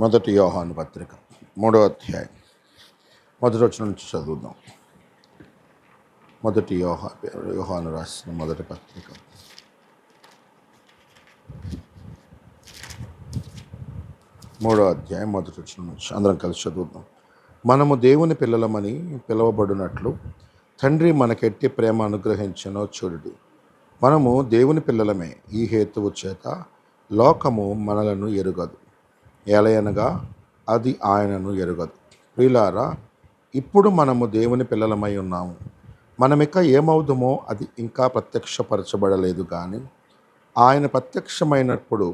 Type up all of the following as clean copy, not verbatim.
మొదటి యోహాను పత్రిక 3వ అధ్యాయం మొదటి వచనం నుంచి చదువుదాం. మొదటి యోహాను రాసిన మొదటి పత్రిక 3వ అధ్యాయం మొదటి వచనం నుంచి అందరం కలిసి చదువుదాం. మనము దేవుని పిల్లలమని పిలువబడినట్లు తండ్రి మనకెట్టి ప్రేమ అనుగ్రహించనో చూడుడి. మనము దేవుని పిల్లలమే. ఈ హేతువు చేత లోకము మనలను ఎరుగదు, ఏలయనగా అది ఆయనను ఎరుగదు. ప్రియులారా, ఇప్పుడు మనము దేవుని పిల్లలమై ఉన్నాము. మనమిక ఏమవుదుమో అది ఇంకా ప్రత్యక్షపరచబడలేదు, కానీ ఆయన ప్రత్యక్షమైనప్పుడు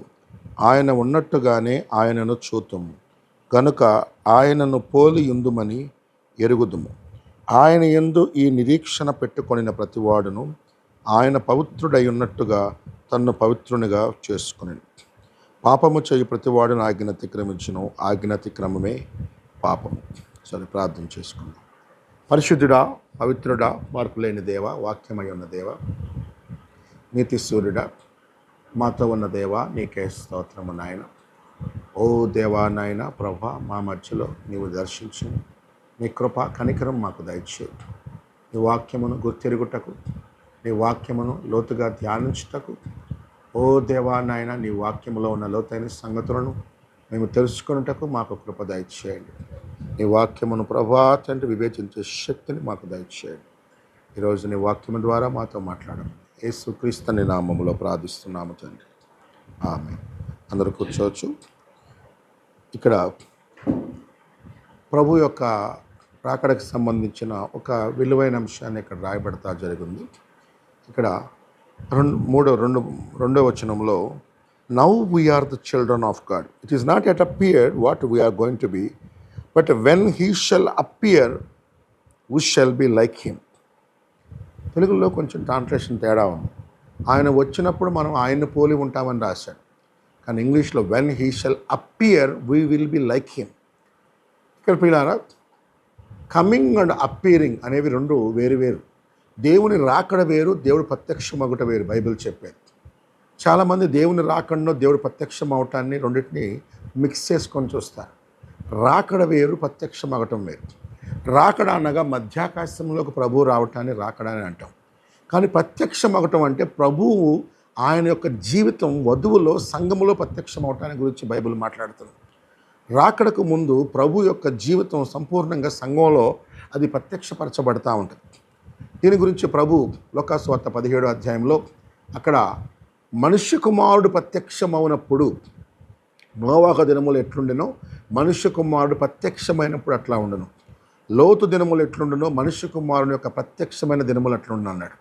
ఆయన ఉన్నట్టుగానే ఆయనను చూతుము గనుక ఆయనను పోలి యుందుమని ఎరుగుదుము. ఆయన యందు ఈ నిరీక్షణ పెట్టుకొనిన ప్రతివాడును ఆయన పవిత్రుడై ఉన్నట్టుగా తన్ను పవిత్రునిగా చేసుకుని. పాపము చేయు ప్రతివాడును ఆజ్ఞ అతిక్రమించును, ఆజ్ఞ అతిక్రమమే పాపము. సరే, ప్రార్థన చేసుకుందాం. పరిశుద్ధుడా, పవిత్రుడా, మార్పు లేని దేవ, వాక్యమై ఉన్న దేవ, నీతి సూర్యుడా, మాతో ఉన్న దేవ, నీకే స్తోత్రము నాయన. ఓ దేవా నాయన, ప్రభా, మా మధ్యలో నీవు దర్శించు. నీ కృప కనికరం మాకు దయచేయి. నీ వాక్యమును గుర్తెరుగుటకు, నీ వాక్యమును లోతుగా ధ్యానించుటకు, ఓ దేవా నాయన, నీ వాక్యములో ఉన్న లోతైన సంగతులను మేము తెలుసుకున్నటకు మాకు కృప దయచేయండి. నీ వాక్యమును ప్రభా తండ్రి వివేచించే శక్తిని మాకు దయచేయండి. ఈరోజు నీ వాక్యము ద్వారా మాతో మాట్లాడము. యేసుక్రీస్తు నీ నామములో ప్రార్థిస్తున్నాము తండ్రి, ఆమేన్. అందరూ కూర్చోవచ్చు. ఇక్కడ ప్రభు యొక్క రాకడకు సంబంధించిన ఒక విలువైన అంశాన్ని ఇక్కడ రాయబడతా జరిగింది. ఇక్కడ రెండో వచనంలో, now we are the children of God, it is not yet appeared what we are going to be, but when he shall appear we shall be like him. తెలుగులో కొంచెం ట్రాన్స్లేషన్ తేడా ఉంది. ఆయన వచ్చినప్పుడు మనం ఆయన్ని పోలి ఉంటామని రాశాడు, కానీ ఇంగ్లీష్లో when he shall appear we will be like him. ఇక్కడ పిల్లారా, కమింగ్ అండ్ అపియరింగ్ అనేవి రెండు వేరు. దేవుని రాకడ వేరు, దేవుడు ప్రత్యక్షమగుట వేరు. బైబిల్ చెప్పేది. చాలామంది దేవుని రాకడను దేవుడు ప్రత్యక్షం అవటాన్ని రెండింటిని మిక్స్ చేసుకొని చూస్తారు. రాకడ వేరు, ప్రత్యక్షమగటం వేరు. రాకడ అనగా మధ్యాకాశంలోకి ప్రభువు రావటాన్ని రాకడ అని అంటాం. కానీ ప్రత్యక్షమగటం అంటే ప్రభువు ఆయన యొక్క జీవితం వధువులో సంఘములో ప్రత్యక్షం అవటాన్ని గురించి బైబిల్ మాట్లాడుతుంది. రాకడకు ముందు ప్రభు యొక్క జీవితం సంపూర్ణంగా సంఘంలో అది ప్రత్యక్షపరచబడతా ఉంటుంది. దీని గురించి ప్రభు లోకాసువార్త 17వ అధ్యాయంలో అక్కడ మనుష్య కుమారుడు ప్రత్యక్షమవునప్పుడు, నోవాహు దినములు ఎట్లుండెనో మనుష్య కుమారుడు ప్రత్యక్షమైనప్పుడు అట్లా ఉండను. లోతు దినములు ఎట్లుండెనో మనుష్య కుమారుని యొక్క ప్రత్యక్షమైన దినములు అట్లుండను అన్నాడు.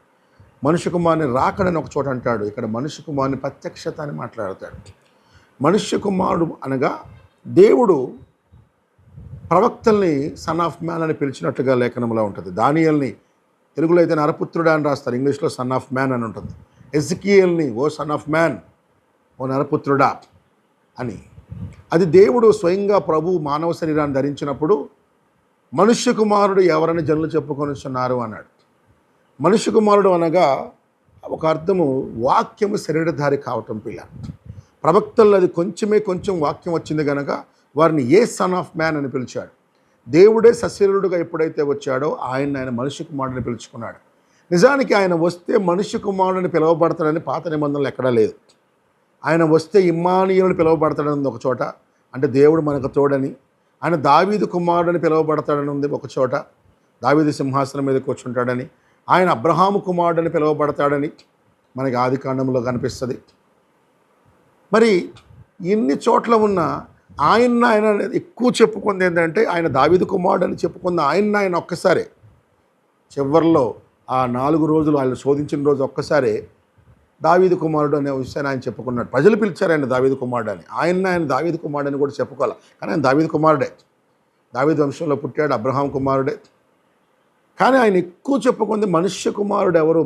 మనుష్య కుమారుని రాకడని ఒక చోట అంటాడు, ఇక్కడ మనుష్య కుమారుని ప్రత్యక్షత అని మాట్లాడతాడు. మనుష్య కుమారుడు అనగా దేవుడు ప్రవక్తల్ని సన్ ఆఫ్ మ్యాన్ అని పిలిచినట్టుగా లేఖనంలో ఉంటుంది. దానియేలుని తెలుగులో అయితే నరపుత్రుడా అని రాస్తారు, ఇంగ్లీష్లో సన్ ఆఫ్ మ్యాన్ అని ఉంటుంది. ఎజ్కియేలుని ఓ సన్ ఆఫ్ మ్యాన్, ఓ నరపుత్రుడా అని. అది దేవుడు స్వయంగా ప్రభు మానవ శరీరాన్ని ధరించినప్పుడు మనుష్య కుమారుడు ఎవరని జనులు చెప్పుకొనిస్తున్నారు అన్నాడు. మనుష్య కుమారుడు అనగా ఒక అర్థము వాక్యము శరీరధారి కావటం. పిల్ల ప్రవక్తల్లో అది కొంచెం వాక్యం వచ్చింది కనుక వారిని ఏ సన్ ఆఫ్ మ్యాన్ అని పిలిచాడు. దేవుడే సశరీరుడుగా ఎప్పుడైతే వచ్చాడో ఆయన మనుష్య కుమారుడిని పిలుచుకున్నాడు. నిజానికి ఆయన వస్తే మనుష్య కుమారుడిని పిలువబడతాడని పాత నిబంధనలు ఎక్కడా లేదు. ఆయన వస్తే ఇమ్మానుయేలుని పిలువబడతాడని ఉంది ఒక చోట, అంటే దేవుడు మనకు తోడని. ఆయన దావీదు కుమారుడిని పిలువబడతాడని ఉంది ఒక చోట, దావీదు సింహాసనం మీద కూర్చుంటాడని. ఆయన అబ్రహాము కుమారుడిని పిలువబడతాడని మనకి ఆదికాండంలో కనిపిస్తుంది. మరి ఇన్ని చోట్ల ఉన్న ఆయన ఎక్కువ చెప్పుకుంది ఏంటంటే ఆయన దావీదు కుమారుడు అని చెప్పుకుంది ఆయన ఒక్కసారే. చివరిలో ఆ 4 రోజులు ఆయన శోధించిన రోజు ఒక్కసారే దావీదు కుమారుడు అనే విషయాన్ని ఆయన చెప్పుకున్నాడు. ప్రజలు పిలిచారు ఆయన దావీదు కుమారుడు అని. ఆయన దావీదు కుమారుడు అని కూడా చెప్పుకోవాలి, కానీ ఆయన దావీదు కుమారుడే. దావీదు వంశంలో పుట్టాడు, అబ్రహాం కుమారుడే. కానీ ఆయన ఎక్కువ చెప్పుకుంది మనుష్య కుమారుడు ఎవరు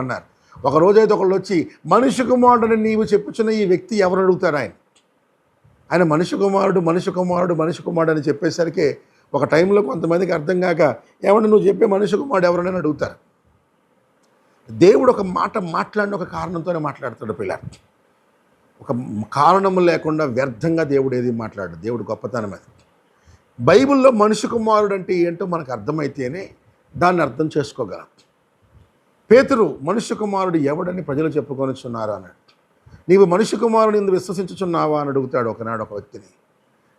అన్నారు. ఒక రోజైతే ఒకళ్ళు వచ్చి మనుష్య కుమారుడు అని నీవు చెప్పుచున్న ఈ వ్యక్తి ఎవరు అడుగుతారు. ఆయన మనుష్య కుమారుడు అని చెప్పేసరికి ఒక టైంలో కొంతమందికి అర్థం కాక, ఏమన్నా నువ్వు చెప్పే మనుష్య కుమారుడు ఎవరని అడుగుతారు. దేవుడు ఒక మాట మాట్లాడిన ఒక కారణంతోనే మాట్లాడతాడు పిల్ల. ఒక కారణం లేకుండా వ్యర్థంగా దేవుడు ఏది మాట్లాడు. దేవుడు గొప్పతనం అది. బైబిల్లో మనిషి కుమారుడు అంటే ఏంటో మనకు అర్థమైతేనే దాన్ని అర్థం చేసుకోగలం. పేతురు మనుష్య కుమారుడు ఎవడని ప్రజలు చెప్పుకొనిచున్నారు అన్నాడు. నీవు మనుష్య కుమారుని ఎందుకు విశ్వసించుచున్నావా అని అడుగుతాడు ఒకనాడు ఒక వ్యక్తిని.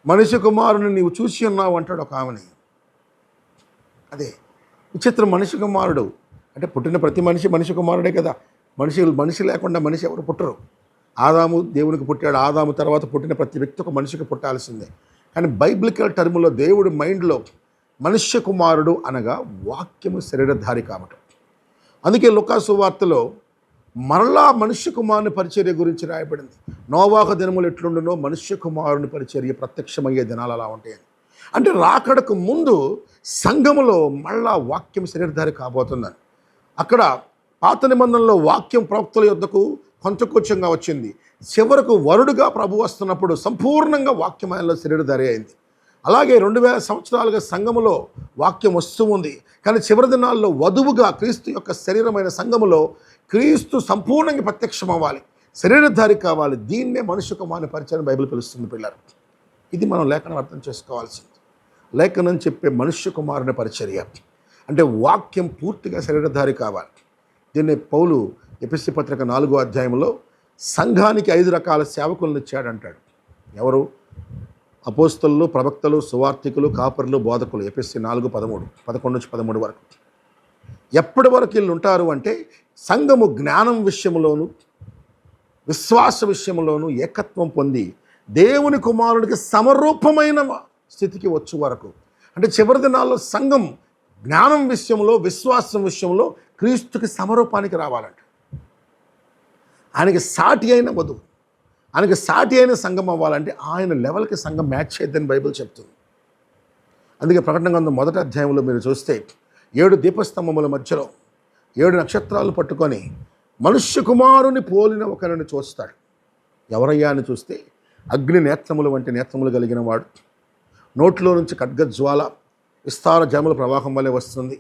మనుష్య కుమారుని నీవు చూసి ఉన్నావు అంటాడు ఒక ఆమెని. అదే విచిత్రం. మనిషి కుమారుడు అంటే పుట్టిన ప్రతి మనిషి మనిషి కుమారుడే కదా. మనిషి లేకుండా మనిషి ఎవరు పుట్టరు. ఆదాము దేవునికి పుట్టాడు. ఆదాము తర్వాత పుట్టిన ప్రతి వ్యక్తి ఒక మనిషికి పుట్టాల్సిందే. కానీ బైబిలికల్ టర్ములో దేవుడి మైండ్లో మనుష్య కుమారుడు అనగా వాక్యము శరీరధారి కాబట్టి. అందుకే లూకా సువార్తలో మరలా మనుష్య కుమారుని పరిచర్య గురించి రాయబడింది. నోవాహు దినములు ఎట్లుండునో మనుష్య కుమారుని పరిచర్య ప్రత్యక్షమయ్యే దినాలు అలా ఉంటాయని. అంటే రాకడకు ముందు సంఘములో మళ్ళా వాక్యం శరీరధారి కాబోతుందని. అక్కడ పాత నిబంధనలో వాక్యం ప్రవక్తల యొద్దకు కొంచెంగా వచ్చింది. చివరకు వరుడుగా ప్రభు వస్తున్నప్పుడు సంపూర్ణంగా వాక్యం ఆయనలో శరీరధారి అయింది. అలాగే 2000 సంవత్సరాలుగా సంఘములో వాక్యం వస్తూ ఉంది. కానీ చివరి దినాల్లో వధువుగా క్రీస్తు యొక్క శరీరమైన సంఘములో క్రీస్తు సంపూర్ణంగా ప్రత్యక్షం అవ్వాలి, శరీరధారి కావాలి. దీన్నే మనుష్య కుమారుని పరిచయం బైబిల్ పిలుస్తుంది పిల్లలు. ఇది మనం లేఖనం అర్థం చేసుకోవాల్సింది. లేఖనం చెప్పే మనుష్య కుమారుని పరిచర్య అంటే వాక్యం పూర్తిగా శరీరధారి కావాలి. దీన్ని పౌలు ఎఫెసీ పత్రిక 4వ అధ్యాయంలో సంఘానికి 5 రకాల సేవకులను ఇచ్చాడంటాడు. ఎవరు? అపోస్తలులు, ప్రవక్తలు, సువార్థికులు, కాపరులు, బోధకులు. ఎఫెసీ 4:13, 11-13 వరకు. ఎప్పటి వరకు వీళ్ళు ఉంటారు అంటే సంఘము జ్ఞానం విషయంలోను విశ్వాస విషయంలోను ఏకత్వం పొంది దేవుని కుమారుడికి సమరూపమైన స్థితికి వచ్చు వరకు. అంటే చివరి దినాల్లో సంఘం జ్ఞానం విషయంలో విశ్వాసం విషయంలో క్రీస్తుకి సమరూపానికి రావాలంట. ఆయనకి సాటి అయిన వధువు, ఆయనకి సాటి అయిన సంఘం అవ్వాలంటే ఆయన లెవెల్కి సంఘం మ్యాచ్ చేయద్దని బైబిల్ చెప్తుంది. అందుకే ప్రకటన గ్రంథం 1వ అధ్యాయంలో మీరు చూస్తే 7 దీపస్తంభముల మధ్యలో 7 నక్షత్రాలు పట్టుకొని మనుష్య కుమారుని పోలిన ఒకరిని చూస్తాడు. ఎవరయ్యా అని చూస్తే అగ్ని నేత్రములు వంటి నేత్రములు కలిగిన వాడు, నోట్లో నుంచి ఖడ్గజ్వాల విస్తార జలముల ప్రవాహం వలె వస్తుంది,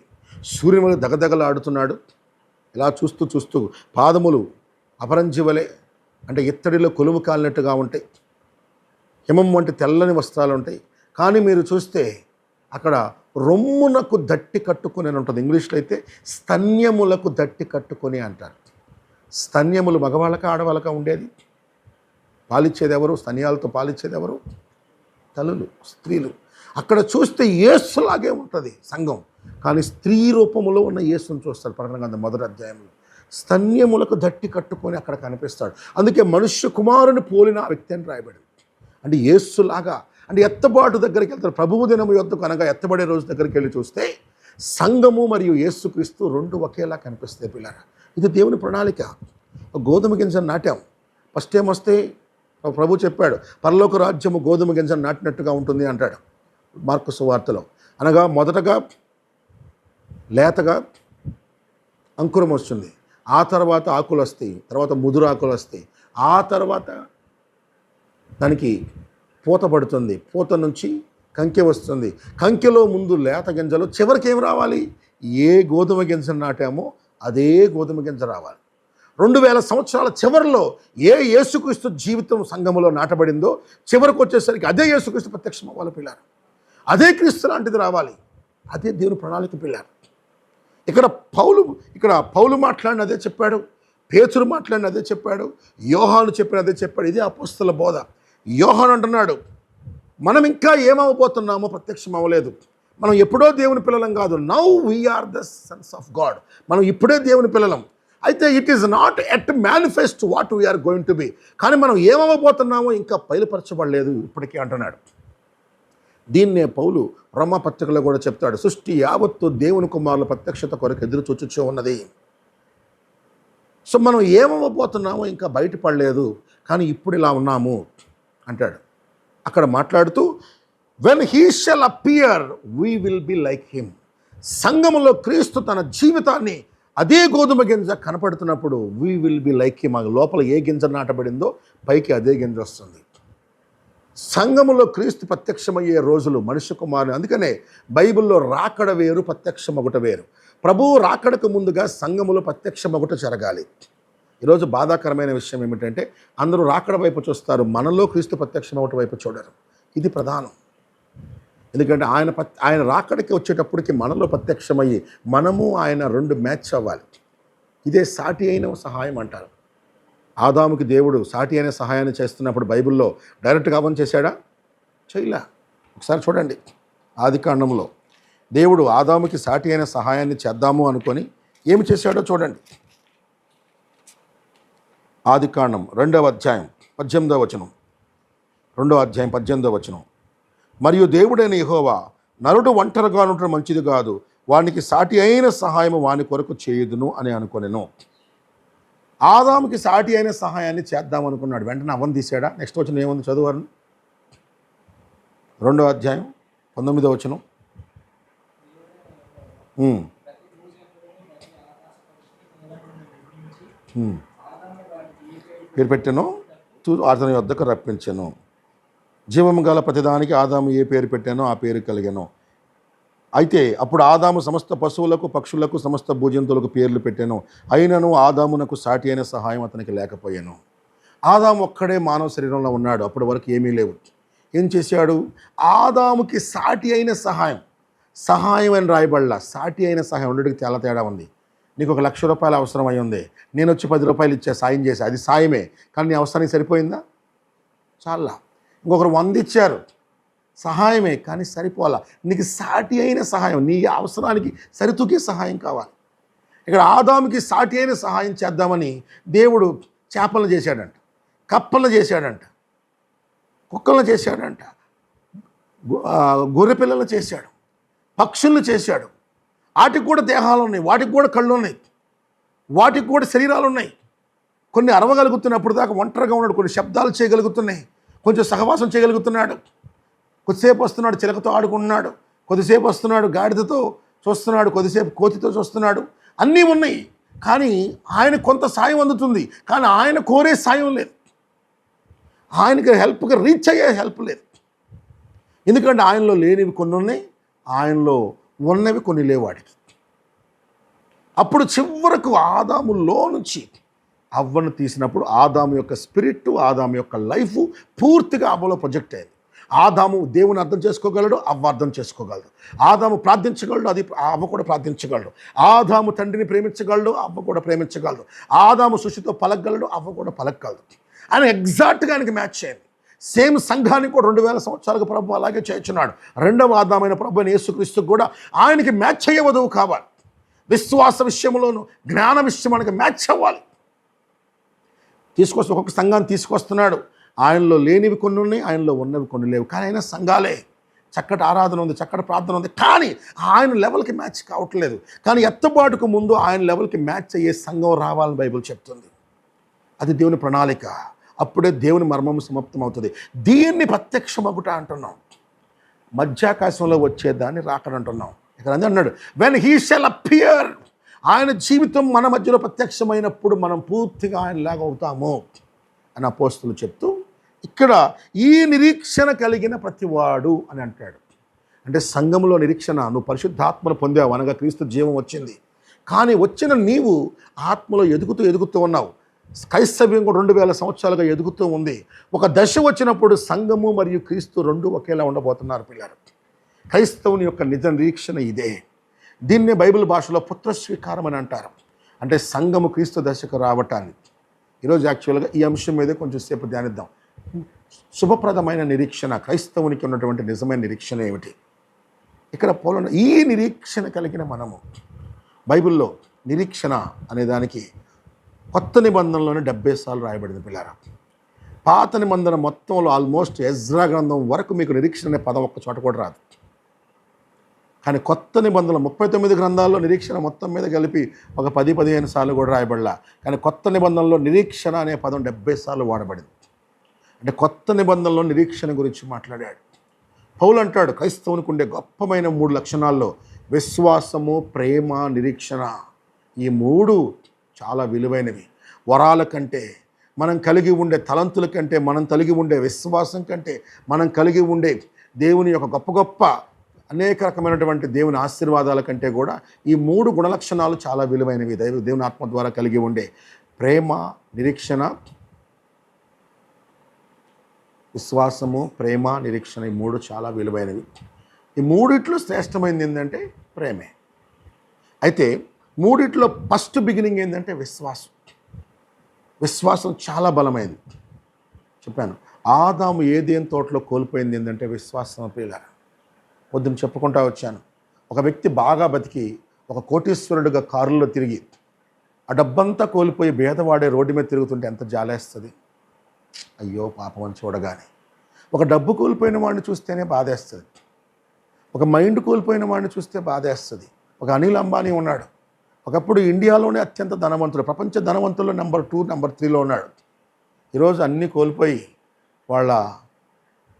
సూర్యుని దగదగలాడుతున్నాడు. ఇలా చూస్తూ చూస్తూ పాదములు అపరంజి వలె అంటే ఇత్తడిలో కొలువు కాలినట్టుగా ఉంటాయి, హిమం వంటి తెల్లని వస్త్రాలు ఉంటాయి. కానీ మీరు చూస్తే అక్కడ రొమ్మునకు దట్టి కట్టుకొని అని ఉంటుంది. ఇంగ్లీష్లో అయితే స్తన్యములకు దట్టి కట్టుకొని అంటారు. స్తన్యములు మగవాళ్ళక ఆడవాళ్ళక ఉండేది? పాలిచ్చేది ఎవరు? స్తన్యాలతో పాలిచ్చేది ఎవరు? తల్లులు, స్త్రీలు. అక్కడ చూస్తే యేసులాగే ఉంటుంది సంఘం, కానీ స్త్రీ రూపములో ఉన్న యేసును చూస్తాడు. ప్రకటన గ్రంథం 1వ అధ్యాయంలో స్తన్యములకు దట్టి కట్టుకొని అక్కడ కనిపిస్తాడు. అందుకే మనుష్య కుమారుని పోలిన ఆ వ్యక్తి అని రాయబడింది. అంటే యేసులాగా అంటే ఎత్తబాటు దగ్గరికి వెళ్తారు. ప్రభువు దినము యొద్దకు అనగా ఎత్తబడే రోజు దగ్గరికి వెళ్ళి చూస్తే సంఘము మరియు యేసుక్రీస్తు 2 ఒకేలా కనిపిస్తాయి పిల్లరా. ఇది దేవుని ప్రణాళిక. గోధుమ గింజను నాటాం. ఫస్ట్ టైం వస్తే ప్రభు చెప్పాడు పరలోక రాజ్యము గోధుమ గింజను నాటినట్టుగా ఉంటుంది అంటాడు మార్కు సువార్తలో. అనగా మొదటగా లేతగా అంకురం వస్తుంది, ఆ తర్వాత ఆకులు వస్తాయి, తర్వాత ముదురు ఆకులు వస్తాయి, ఆ తర్వాత దానికి పూత పడుతుంది, పూత నుంచి కంకె వస్తుంది, కంకెలో ముందు లేత గింజలు, చివరికి ఏం రావాలి? ఏ గోధుమ గింజను నాటామో అదే గోధుమ గింజ రావాలి. 2000 సంవత్సరాల చివరిలో ఏ యేసుక్రీస్తు జీవితం సంఘములో నాటబడిందో చివరికి వచ్చేసరికి అదే యేసుక్రీస్తు ప్రత్యక్షం అవ్వాలి పిల్లారు. అదే క్రీస్తు లాంటిది రావాలి. అదే దేవుని ప్రణాళిక పిల్లారు. ఇక్కడ పౌలు మాట్లాడిన అదే చెప్పాడు, పేతురు మాట్లాడిన అదే చెప్పాడు, యోహాను చెప్పిన అదే చెప్పాడు. ఇదే అపోస్తల బోధ. యోహాను అంటున్నాడు మనం ఇంకా ఏమవబోతున్నామో ప్రత్యక్షం అవ్వలేదు, మనం ఎప్పుడో దేవుని పిల్లలం కాదు. Now we are the sons of God. మనం ఇప్పుడే దేవుని పిల్లలం. అయితే it is not yet manifest what we are going to be. కానీ మనం ఏమవబోతున్నామో ఇంకా బయలుపరచబడలేదు ఇప్పటికీ అంటున్నాడు. దీన్నే పౌలు రోమా పత్రికలో కూడా చెప్తాడు, సృష్టి యావత్తు దేవుని కుమారుల ప్రత్యక్షత కొరకు ఎదురు చూచుచూ ఉన్నది. సో మనం ఏమవబోతున్నామో ఇంకా బయటపడలేదు, కానీ ఇప్పుడు ఇలా ఉన్నాము అంటాడు. అక్కడ మాట్లాడుతూ when he shall appear we will be like him. సంఘములో క్రీస్తు తన జీవితాన్ని అదే గోధుమ గింజ కనపడుతున్నప్పుడు we will be like him. లోపల ఏ గింజ నాటబడిందో పైకి అదే గింజ వస్తుంది. సంఘములో క్రీస్తు ప్రత్యక్షమయ్యే రోజులు మనుష్య కుమారుని. అందుకనే బైబిల్లో రాకడ వేరు, ప్రత్యక్షమగుట వేరు. ప్రభువు రాకడకు ముందుగా సంఘములో ప్రత్యక్షమగుట జరగాలి. ఈరోజు బాధాకరమైన విషయం ఏమిటంటే అందరూ రాకడ వైపు చూస్తారు, మనలో క్రీస్తు ప్రత్యక్షమవటం వైపు చూడరు. ఇది ప్రధానం. ఎందుకంటే ఆయన రాకడికి వచ్చేటప్పటికి మనలో ప్రత్యక్షమయ్యి మనము ఆయన రెండు మ్యాచ్ అవ్వాలి. ఇదే సాటి అయిన సహాయం అంటారు. ఆదాముకి దేవుడు సాటి అయిన సహాయాన్ని చేస్తున్నప్పుడు బైబిల్లో డైరెక్ట్గా అవం చేశాడా? చేయలే. ఒకసారి చూడండి, ఆదికాండంలో దేవుడు ఆదాముకి సాటి అయిన సహాయాన్ని చేద్దాము అనుకొని ఏమి చేశాడో చూడండి. ఆదికాండం 2వ అధ్యాయం 18వ వచనం. 2వ అధ్యాయం 18వ వచనం. మరియు దేవుడైన యెహోవా, నరుడు ఒంటరిగా ఉండటం మంచిది కాదు, వానికి సాటి అయిన సహాయం వాని కొరకు చేయుదును అని అనుకొనెను. ఆదాముకి సాటి అయిన సహాయాన్ని చేద్దాం అనుకున్నాడు, వెంటనే అవ్వని తీసాడా? నెక్స్ట్ వచనం ఏముంది చదువు. 2వ అధ్యాయం 19వ వచనం. పేరు పెట్టెను, అతని వద్దకు రప్పించెను. జీవము గల ప్రతిదానికి ఆదాము ఏ పేరు పెట్టానో ఆ పేరు కలిగాను. అయితే అప్పుడు ఆదాము సమస్త పశువులకు, పక్షులకు, సమస్త భూజంతువులకు పేర్లు పెట్టాను. అయినను ఆదామునకు సాటి అయిన సహాయం అతనికి లేకపోయాను. ఆదాము ఒక్కడే మానవ శరీరంలో ఉన్నాడు, అప్పటి వరకు ఏమీ లేవు. ఏం చేశాడు? ఆదాముకి సాటి అయిన సహాయం అని రాయబడలా, సాటి అయిన సహాయం ఉండడానికి చాలా తేడా ఉంది. నీకు 1,00,000 రూపాయలు అవసరం అయి ఉంది, నేను వచ్చి 10 రూపాయలు ఇచ్చా సాయం చేసి, అది సాయమే, కానీ నీ అవసరానికి సరిపోయిందా? చాలా. ఇంకొకరు 100 ఇచ్చారు, సహాయమే, కానీ సరిపోలా. నీకు సాటి అయిన సహాయం, నీ అవసరానికి సరితూకే సహాయం కావాలి. ఇక్కడ ఆదాముకి సాటి అయిన సహాయం చేద్దామని దేవుడు చేపలను చేశాడంట, కప్పలను చేశాడంట, కుక్కలను చేశాడంట, గొర్రె పిల్లలను చేశాడు, పక్షులను చేశాడు. వాటికి కూడా దేహాలు ఉన్నాయి, వాటికి కూడా కళ్ళు ఉన్నాయి, వాటికి కూడా శరీరాలు ఉన్నాయి. కొన్ని అరవగలుగుతున్నప్పుడు దాకా ఒంటరిగా ఉన్నాడు, కొన్ని శబ్దాలు చేయగలుగుతున్నాయి, కొంచెం సహవాసం చేయగలుగుతున్నాడు. కొద్దిసేపు వస్తున్నాడు చిలకతో ఆడుకుంటున్నాడు, కొద్దిసేపు వస్తున్నాడు గాడిదతో చూస్తున్నాడు, కొద్దిసేపు కోతితో చూస్తున్నాడు. అన్నీ ఉన్నాయి, కానీ ఆయన కొంత సాయం అందుతుంది, కానీ ఆయన కోరే సాయం లేదు, ఆయనకి హెల్ప్గా రీచ్ అయ్యే హెల్ప్ లేదు. ఎందుకంటే ఆయనలో లేనివి కొన్ని ఉన్నాయి, ఆయనలో ఉన్నవి కొన్ని లేవు వాడికి. అప్పుడు చివరకు ఆదాములో నుంచి అవ్వను తీసినప్పుడు ఆదాము యొక్క స్పిరిట్, ఆదాము యొక్క లైఫ్ పూర్తిగా అవ్వలో ప్రొజెక్ట్ అయింది. ఆదాము దేవుని అర్థం చేసుకోగలడు, అవ్వ అర్థం చేసుకోగలడు. ఆదాము ప్రార్థించగలడు, అది అవ్వ కూడా ప్రార్థించగలడు. ఆదాము తండ్రిని ప్రేమించగలడు, అవ్వ కూడా ప్రేమించగలడు. ఆదాము సృష్టితో పలకగలడు, అవ్వ కూడా పలకగలదు. ఆయన ఎగ్జాక్ట్గా ఆయనకి మ్యాచ్ అయింది. సేమ్ సంఘానికి కూడా 2000 సంవత్సరాలకు ప్రభు అలాగే చేయించున్నాడు. 2వ ఆదామైన ప్రభు అయిన యేసుక్రీస్తుకు కూడా ఆయనకి మ్యాచ్ అయ్యే వధువు కావాలి. విశ్వాస విషయంలోనూ జ్ఞాన విషయం మనకి మ్యాచ్ అవ్వాలి. ఒక్కొక్క సంఘాన్ని తీసుకొస్తున్నాడు, ఆయనలో లేనివి కొన్ని ఉన్నాయి, ఆయనలో ఉన్నవి కొన్ని లేవు, కానీ ఆయన సంఘాలే, చక్కటి ఆరాధన ఉంది, చక్కటి ప్రార్థన ఉంది, కానీ ఆయన లెవెల్కి మ్యాచ్ కావట్లేదు. కానీ ఎత్తబాటుకు ముందు ఆయన లెవెల్కి మ్యాచ్ అయ్యే సంఘం రావాలని బైబిల్ చెప్తుంది. అది దేవుని ప్రణాళిక. అప్పుడే దేవుని మర్మం సమాప్తం అవుతుంది. దీన్ని ప్రత్యక్షమగుట అంటున్నాం, మధ్యాకాశంలో వచ్చేదాన్ని రాకడంటున్నాం. ఇక్కడ అన్నాడు, వెన్ హీ షల్ అపియర్, ఆయన జీవితం మన మధ్యలో ప్రత్యక్షమైనప్పుడు మనం పూర్తిగా ఆయనలాగా అవుతాము అని అపోస్తలులు చెప్తూ, ఇక్కడ ఈ నిరీక్షణ కలిగిన ప్రతివాడు అని అంటాడు. అంటే సంఘంలో నిరీక్షణ, నువ్వు పరిశుద్ధాత్మను పొందావు అనగా క్రీస్తు జీవం వచ్చింది, కానీ వచ్చిన నీవు ఆత్మలో ఎదుగుతూ ఉన్నావు. క్రైస్తవ్యం కూడా 2000 సంవత్సరాలుగా ఎదుగుతూ ఉంది. ఒక దశ వచ్చినప్పుడు సంఘము మరియు క్రీస్తు రెండు ఒకేలా ఉండబోతున్నారు పిల్లలు. క్రైస్తవుని యొక్క నిజ నిరీక్షణ ఇదే. దీన్నే బైబిల్ భాషలో పుత్రస్వీకారం అని అంటారు. అంటే సంఘము క్రీస్తు దశకు రావటాన్ని. ఈరోజు యాక్చువల్గా ఈ అంశం మీదే కొంచెం సేపు ధ్యానిద్దాం. శుభప్రదమైన నిరీక్షణ, క్రైస్తవునికి ఉన్నటువంటి నిజమైన నిరీక్షణ ఏమిటి? ఇక్కడ ఈ నిరీక్షణ కలిగిన మనము, బైబిల్లో నిరీక్షణ అనేదానికి కొత్త నిబంధనలోనే 70 సార్లు రాయబడింది పిల్లారా. పాత నిబంధన మొత్తంలో ఆల్మోస్ట్ ఎజ్రా గ్రంథం వరకు మీకు నిరీక్షణ అనే పదం ఒక్క చోట కూడా రాదు. కానీ కొత్త నిబంధనలు 39 గ్రంథాల్లో నిరీక్షణ మొత్తం మీద కలిపి ఒక 10-15 సార్లు కూడా రాయబడలా. కానీ కొత్త నిబంధనలో నిరీక్షణ అనే పదం 70 సార్లు వాడబడింది. అంటే కొత్త నిబంధనలో నిరీక్షణ గురించి మాట్లాడాడు పౌలు. అంటాడు, క్రైస్తవునికి ఉండే గొప్పమైన 3 లక్షణాల్లో విశ్వాసము, ప్రేమ, నిరీక్షణ, ఈ 3 చాలా విలువైనవి. వరాల కంటే, మనం కలిగి ఉండే తలంతుల కంటే, మనం కలిగి ఉండే విశ్వాసం కంటే, మనం కలిగి ఉండే దేవుని యొక్క గొప్ప అనేక రకమైనటువంటి దేవుని ఆశీర్వాదాల కంటే కూడా ఈ 3 గుణలక్షణాలు చాలా విలువైనవి. దేవుని ఆత్మ ద్వారా కలిగి ఉండే ప్రేమ, నిరీక్షణ, విశ్వాసము, ప్రేమ, నిరీక్షణ, ఈ మూడు చాలా విలువైనవి. ఈ మూడిట్లో శ్రేష్టమైనది ఏంటంటే ప్రేమే. అయితే మూడిట్లో ఫస్ట్ బిగినింగ్ ఏంటంటే విశ్వాసం. విశ్వాసం చాలా బలమైనది. చెప్పాను, ఆదాము ఏదేం తోటలో కోల్పోయింది ఏంటంటే విశ్వాసం. పిల్లల పొద్దున్న చెప్పుకుంటా వచ్చాను, ఒక వ్యక్తి బాగా బతికి ఒక కోటీశ్వరుడిగా కారులో తిరిగి ఆ డబ్బంతా కోల్పోయి భేదవాడే రోడ్డు మీద తిరుగుతుంటే ఎంత జాలేస్తుంది. అయ్యో పాపం అని చూడగానే. ఒక డబ్బు కోల్పోయిన వాడిని చూస్తేనే బాధేస్తుంది. ఒక మైండ్ కోల్పోయిన వాడిని చూస్తే బాధేస్తుంది. ఒక అనిల్ అంబానీ ఉన్నాడు, ఒకప్పుడు ఇండియాలోనే అత్యంత ధనవంతుడు, ప్రపంచ ధనవంతుల్లో నెంబర్ 2, నెంబర్ 3లో ఉన్నాడు. ఈరోజు అన్నీ కోల్పోయి వాళ్ళ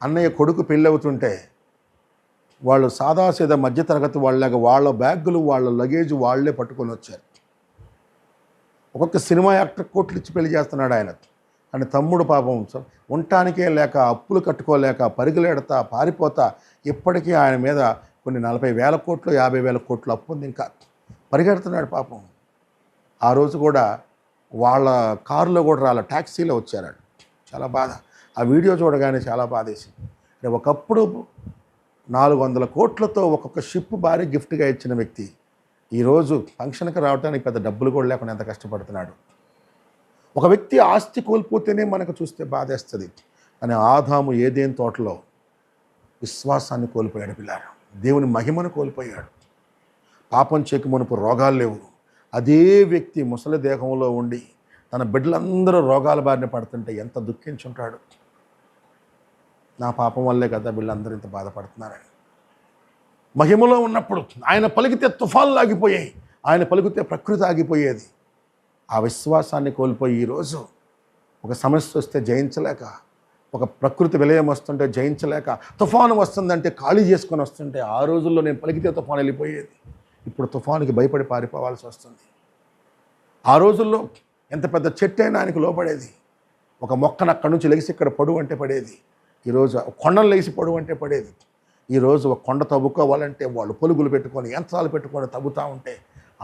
అన్నయ్య కొడుకు పెళ్ళి అవుతుంటే వాళ్ళు సాదాసీదా మధ్యతరగతి వాళ్ళలాగా వాళ్ళ బ్యాగులు, వాళ్ళ లగేజ్ వాళ్ళే పట్టుకొని వచ్చారు. ఒక్కొక్క సినిమా యాక్టర్ కోట్లు ఇచ్చి పెళ్లి చేస్తున్నాడు ఆయన. అని తమ్ముడు పాపం ఉండటానికే లేక, అప్పులు కట్టుకోలేక, పరుగులెడతా పారిపోతా ఇప్పటికీ ఆయన మీద కొన్ని 40,000 కోట్లు 50,000 కోట్లు అప్పు ఉంది, ఇంకా పరిగెడుతున్నాడు పాపం. ఆ రోజు కూడా వాళ్ళ కారులో కూడా రాలే, ట్యాక్సీలో వచ్చారు. చాలా బాధ. ఆ వీడియో చూడగానే చాలా బాధేసింది. ఒకప్పుడు 400 కోట్లతో ఒక్కొక్క షిప్ భారీ గిఫ్ట్గా ఇచ్చిన వ్యక్తి ఈరోజు ఫంక్షన్కి రావడానికి పెద్ద డబ్బులు కూడా లేకుండా ఎంత కష్టపడుతున్నాడు. ఒక వ్యక్తి ఆస్తి కోల్పోతేనే మనకు చూస్తే బాధేస్తుంది. కానీ ఆదాము ఏదేం తోటలో విశ్వాసాన్ని కోల్పోయాడు పిల్లారు. దేవుని మహిమను కోల్పోయాడు. పాపం చేయక మునుపు రోగాలు లేవు. అదే వ్యక్తి ముసలి దేహంలో ఉండి తన బిడ్డలందరూ రోగాల బారిన పడుతుంటే ఎంత దుఃఖించుంటాడు. నా పాపం వల్లే కదా వీళ్ళందరూ ఇంత బాధపడుతున్నారని. మహిమలో ఉన్నప్పుడు ఆయన పలికితే తుఫాన్లు ఆగిపోయాయి, ఆయన పలికితే ప్రకృతి ఆగిపోయేది. ఆ విశ్వాసాన్ని కోల్పోయి ఈరోజు ఒక సమస్య వస్తే జయించలేక, ఒక ప్రకృతి విలయం వస్తుంటే జయించలేక, తుఫాను వస్తుందంటే ఖాళీ చేసుకొని వస్తుంటే, ఆ రోజుల్లో నేను పలికితే తుఫాను వెళ్ళిపోయేది, ఇప్పుడు తుఫానుకి భయపడి పారిపోవాల్సి వస్తుంది. ఆ రోజుల్లో ఎంత పెద్ద చెట్టు అయినా ఆయనకు లోపడేది. ఒక మొక్కను అక్కడి నుంచి లెగిసి ఇక్కడ పొడువు అంటే పడేది. ఈరోజు కొండలు లేచి పొడువు అంటే పడేది. ఈరోజు ఒక కొండ తవ్వుకోవాలంటే వాళ్ళు పొలుగులు పెట్టుకొని యంత్రాలు పెట్టుకొని తవ్వుతూ ఉంటే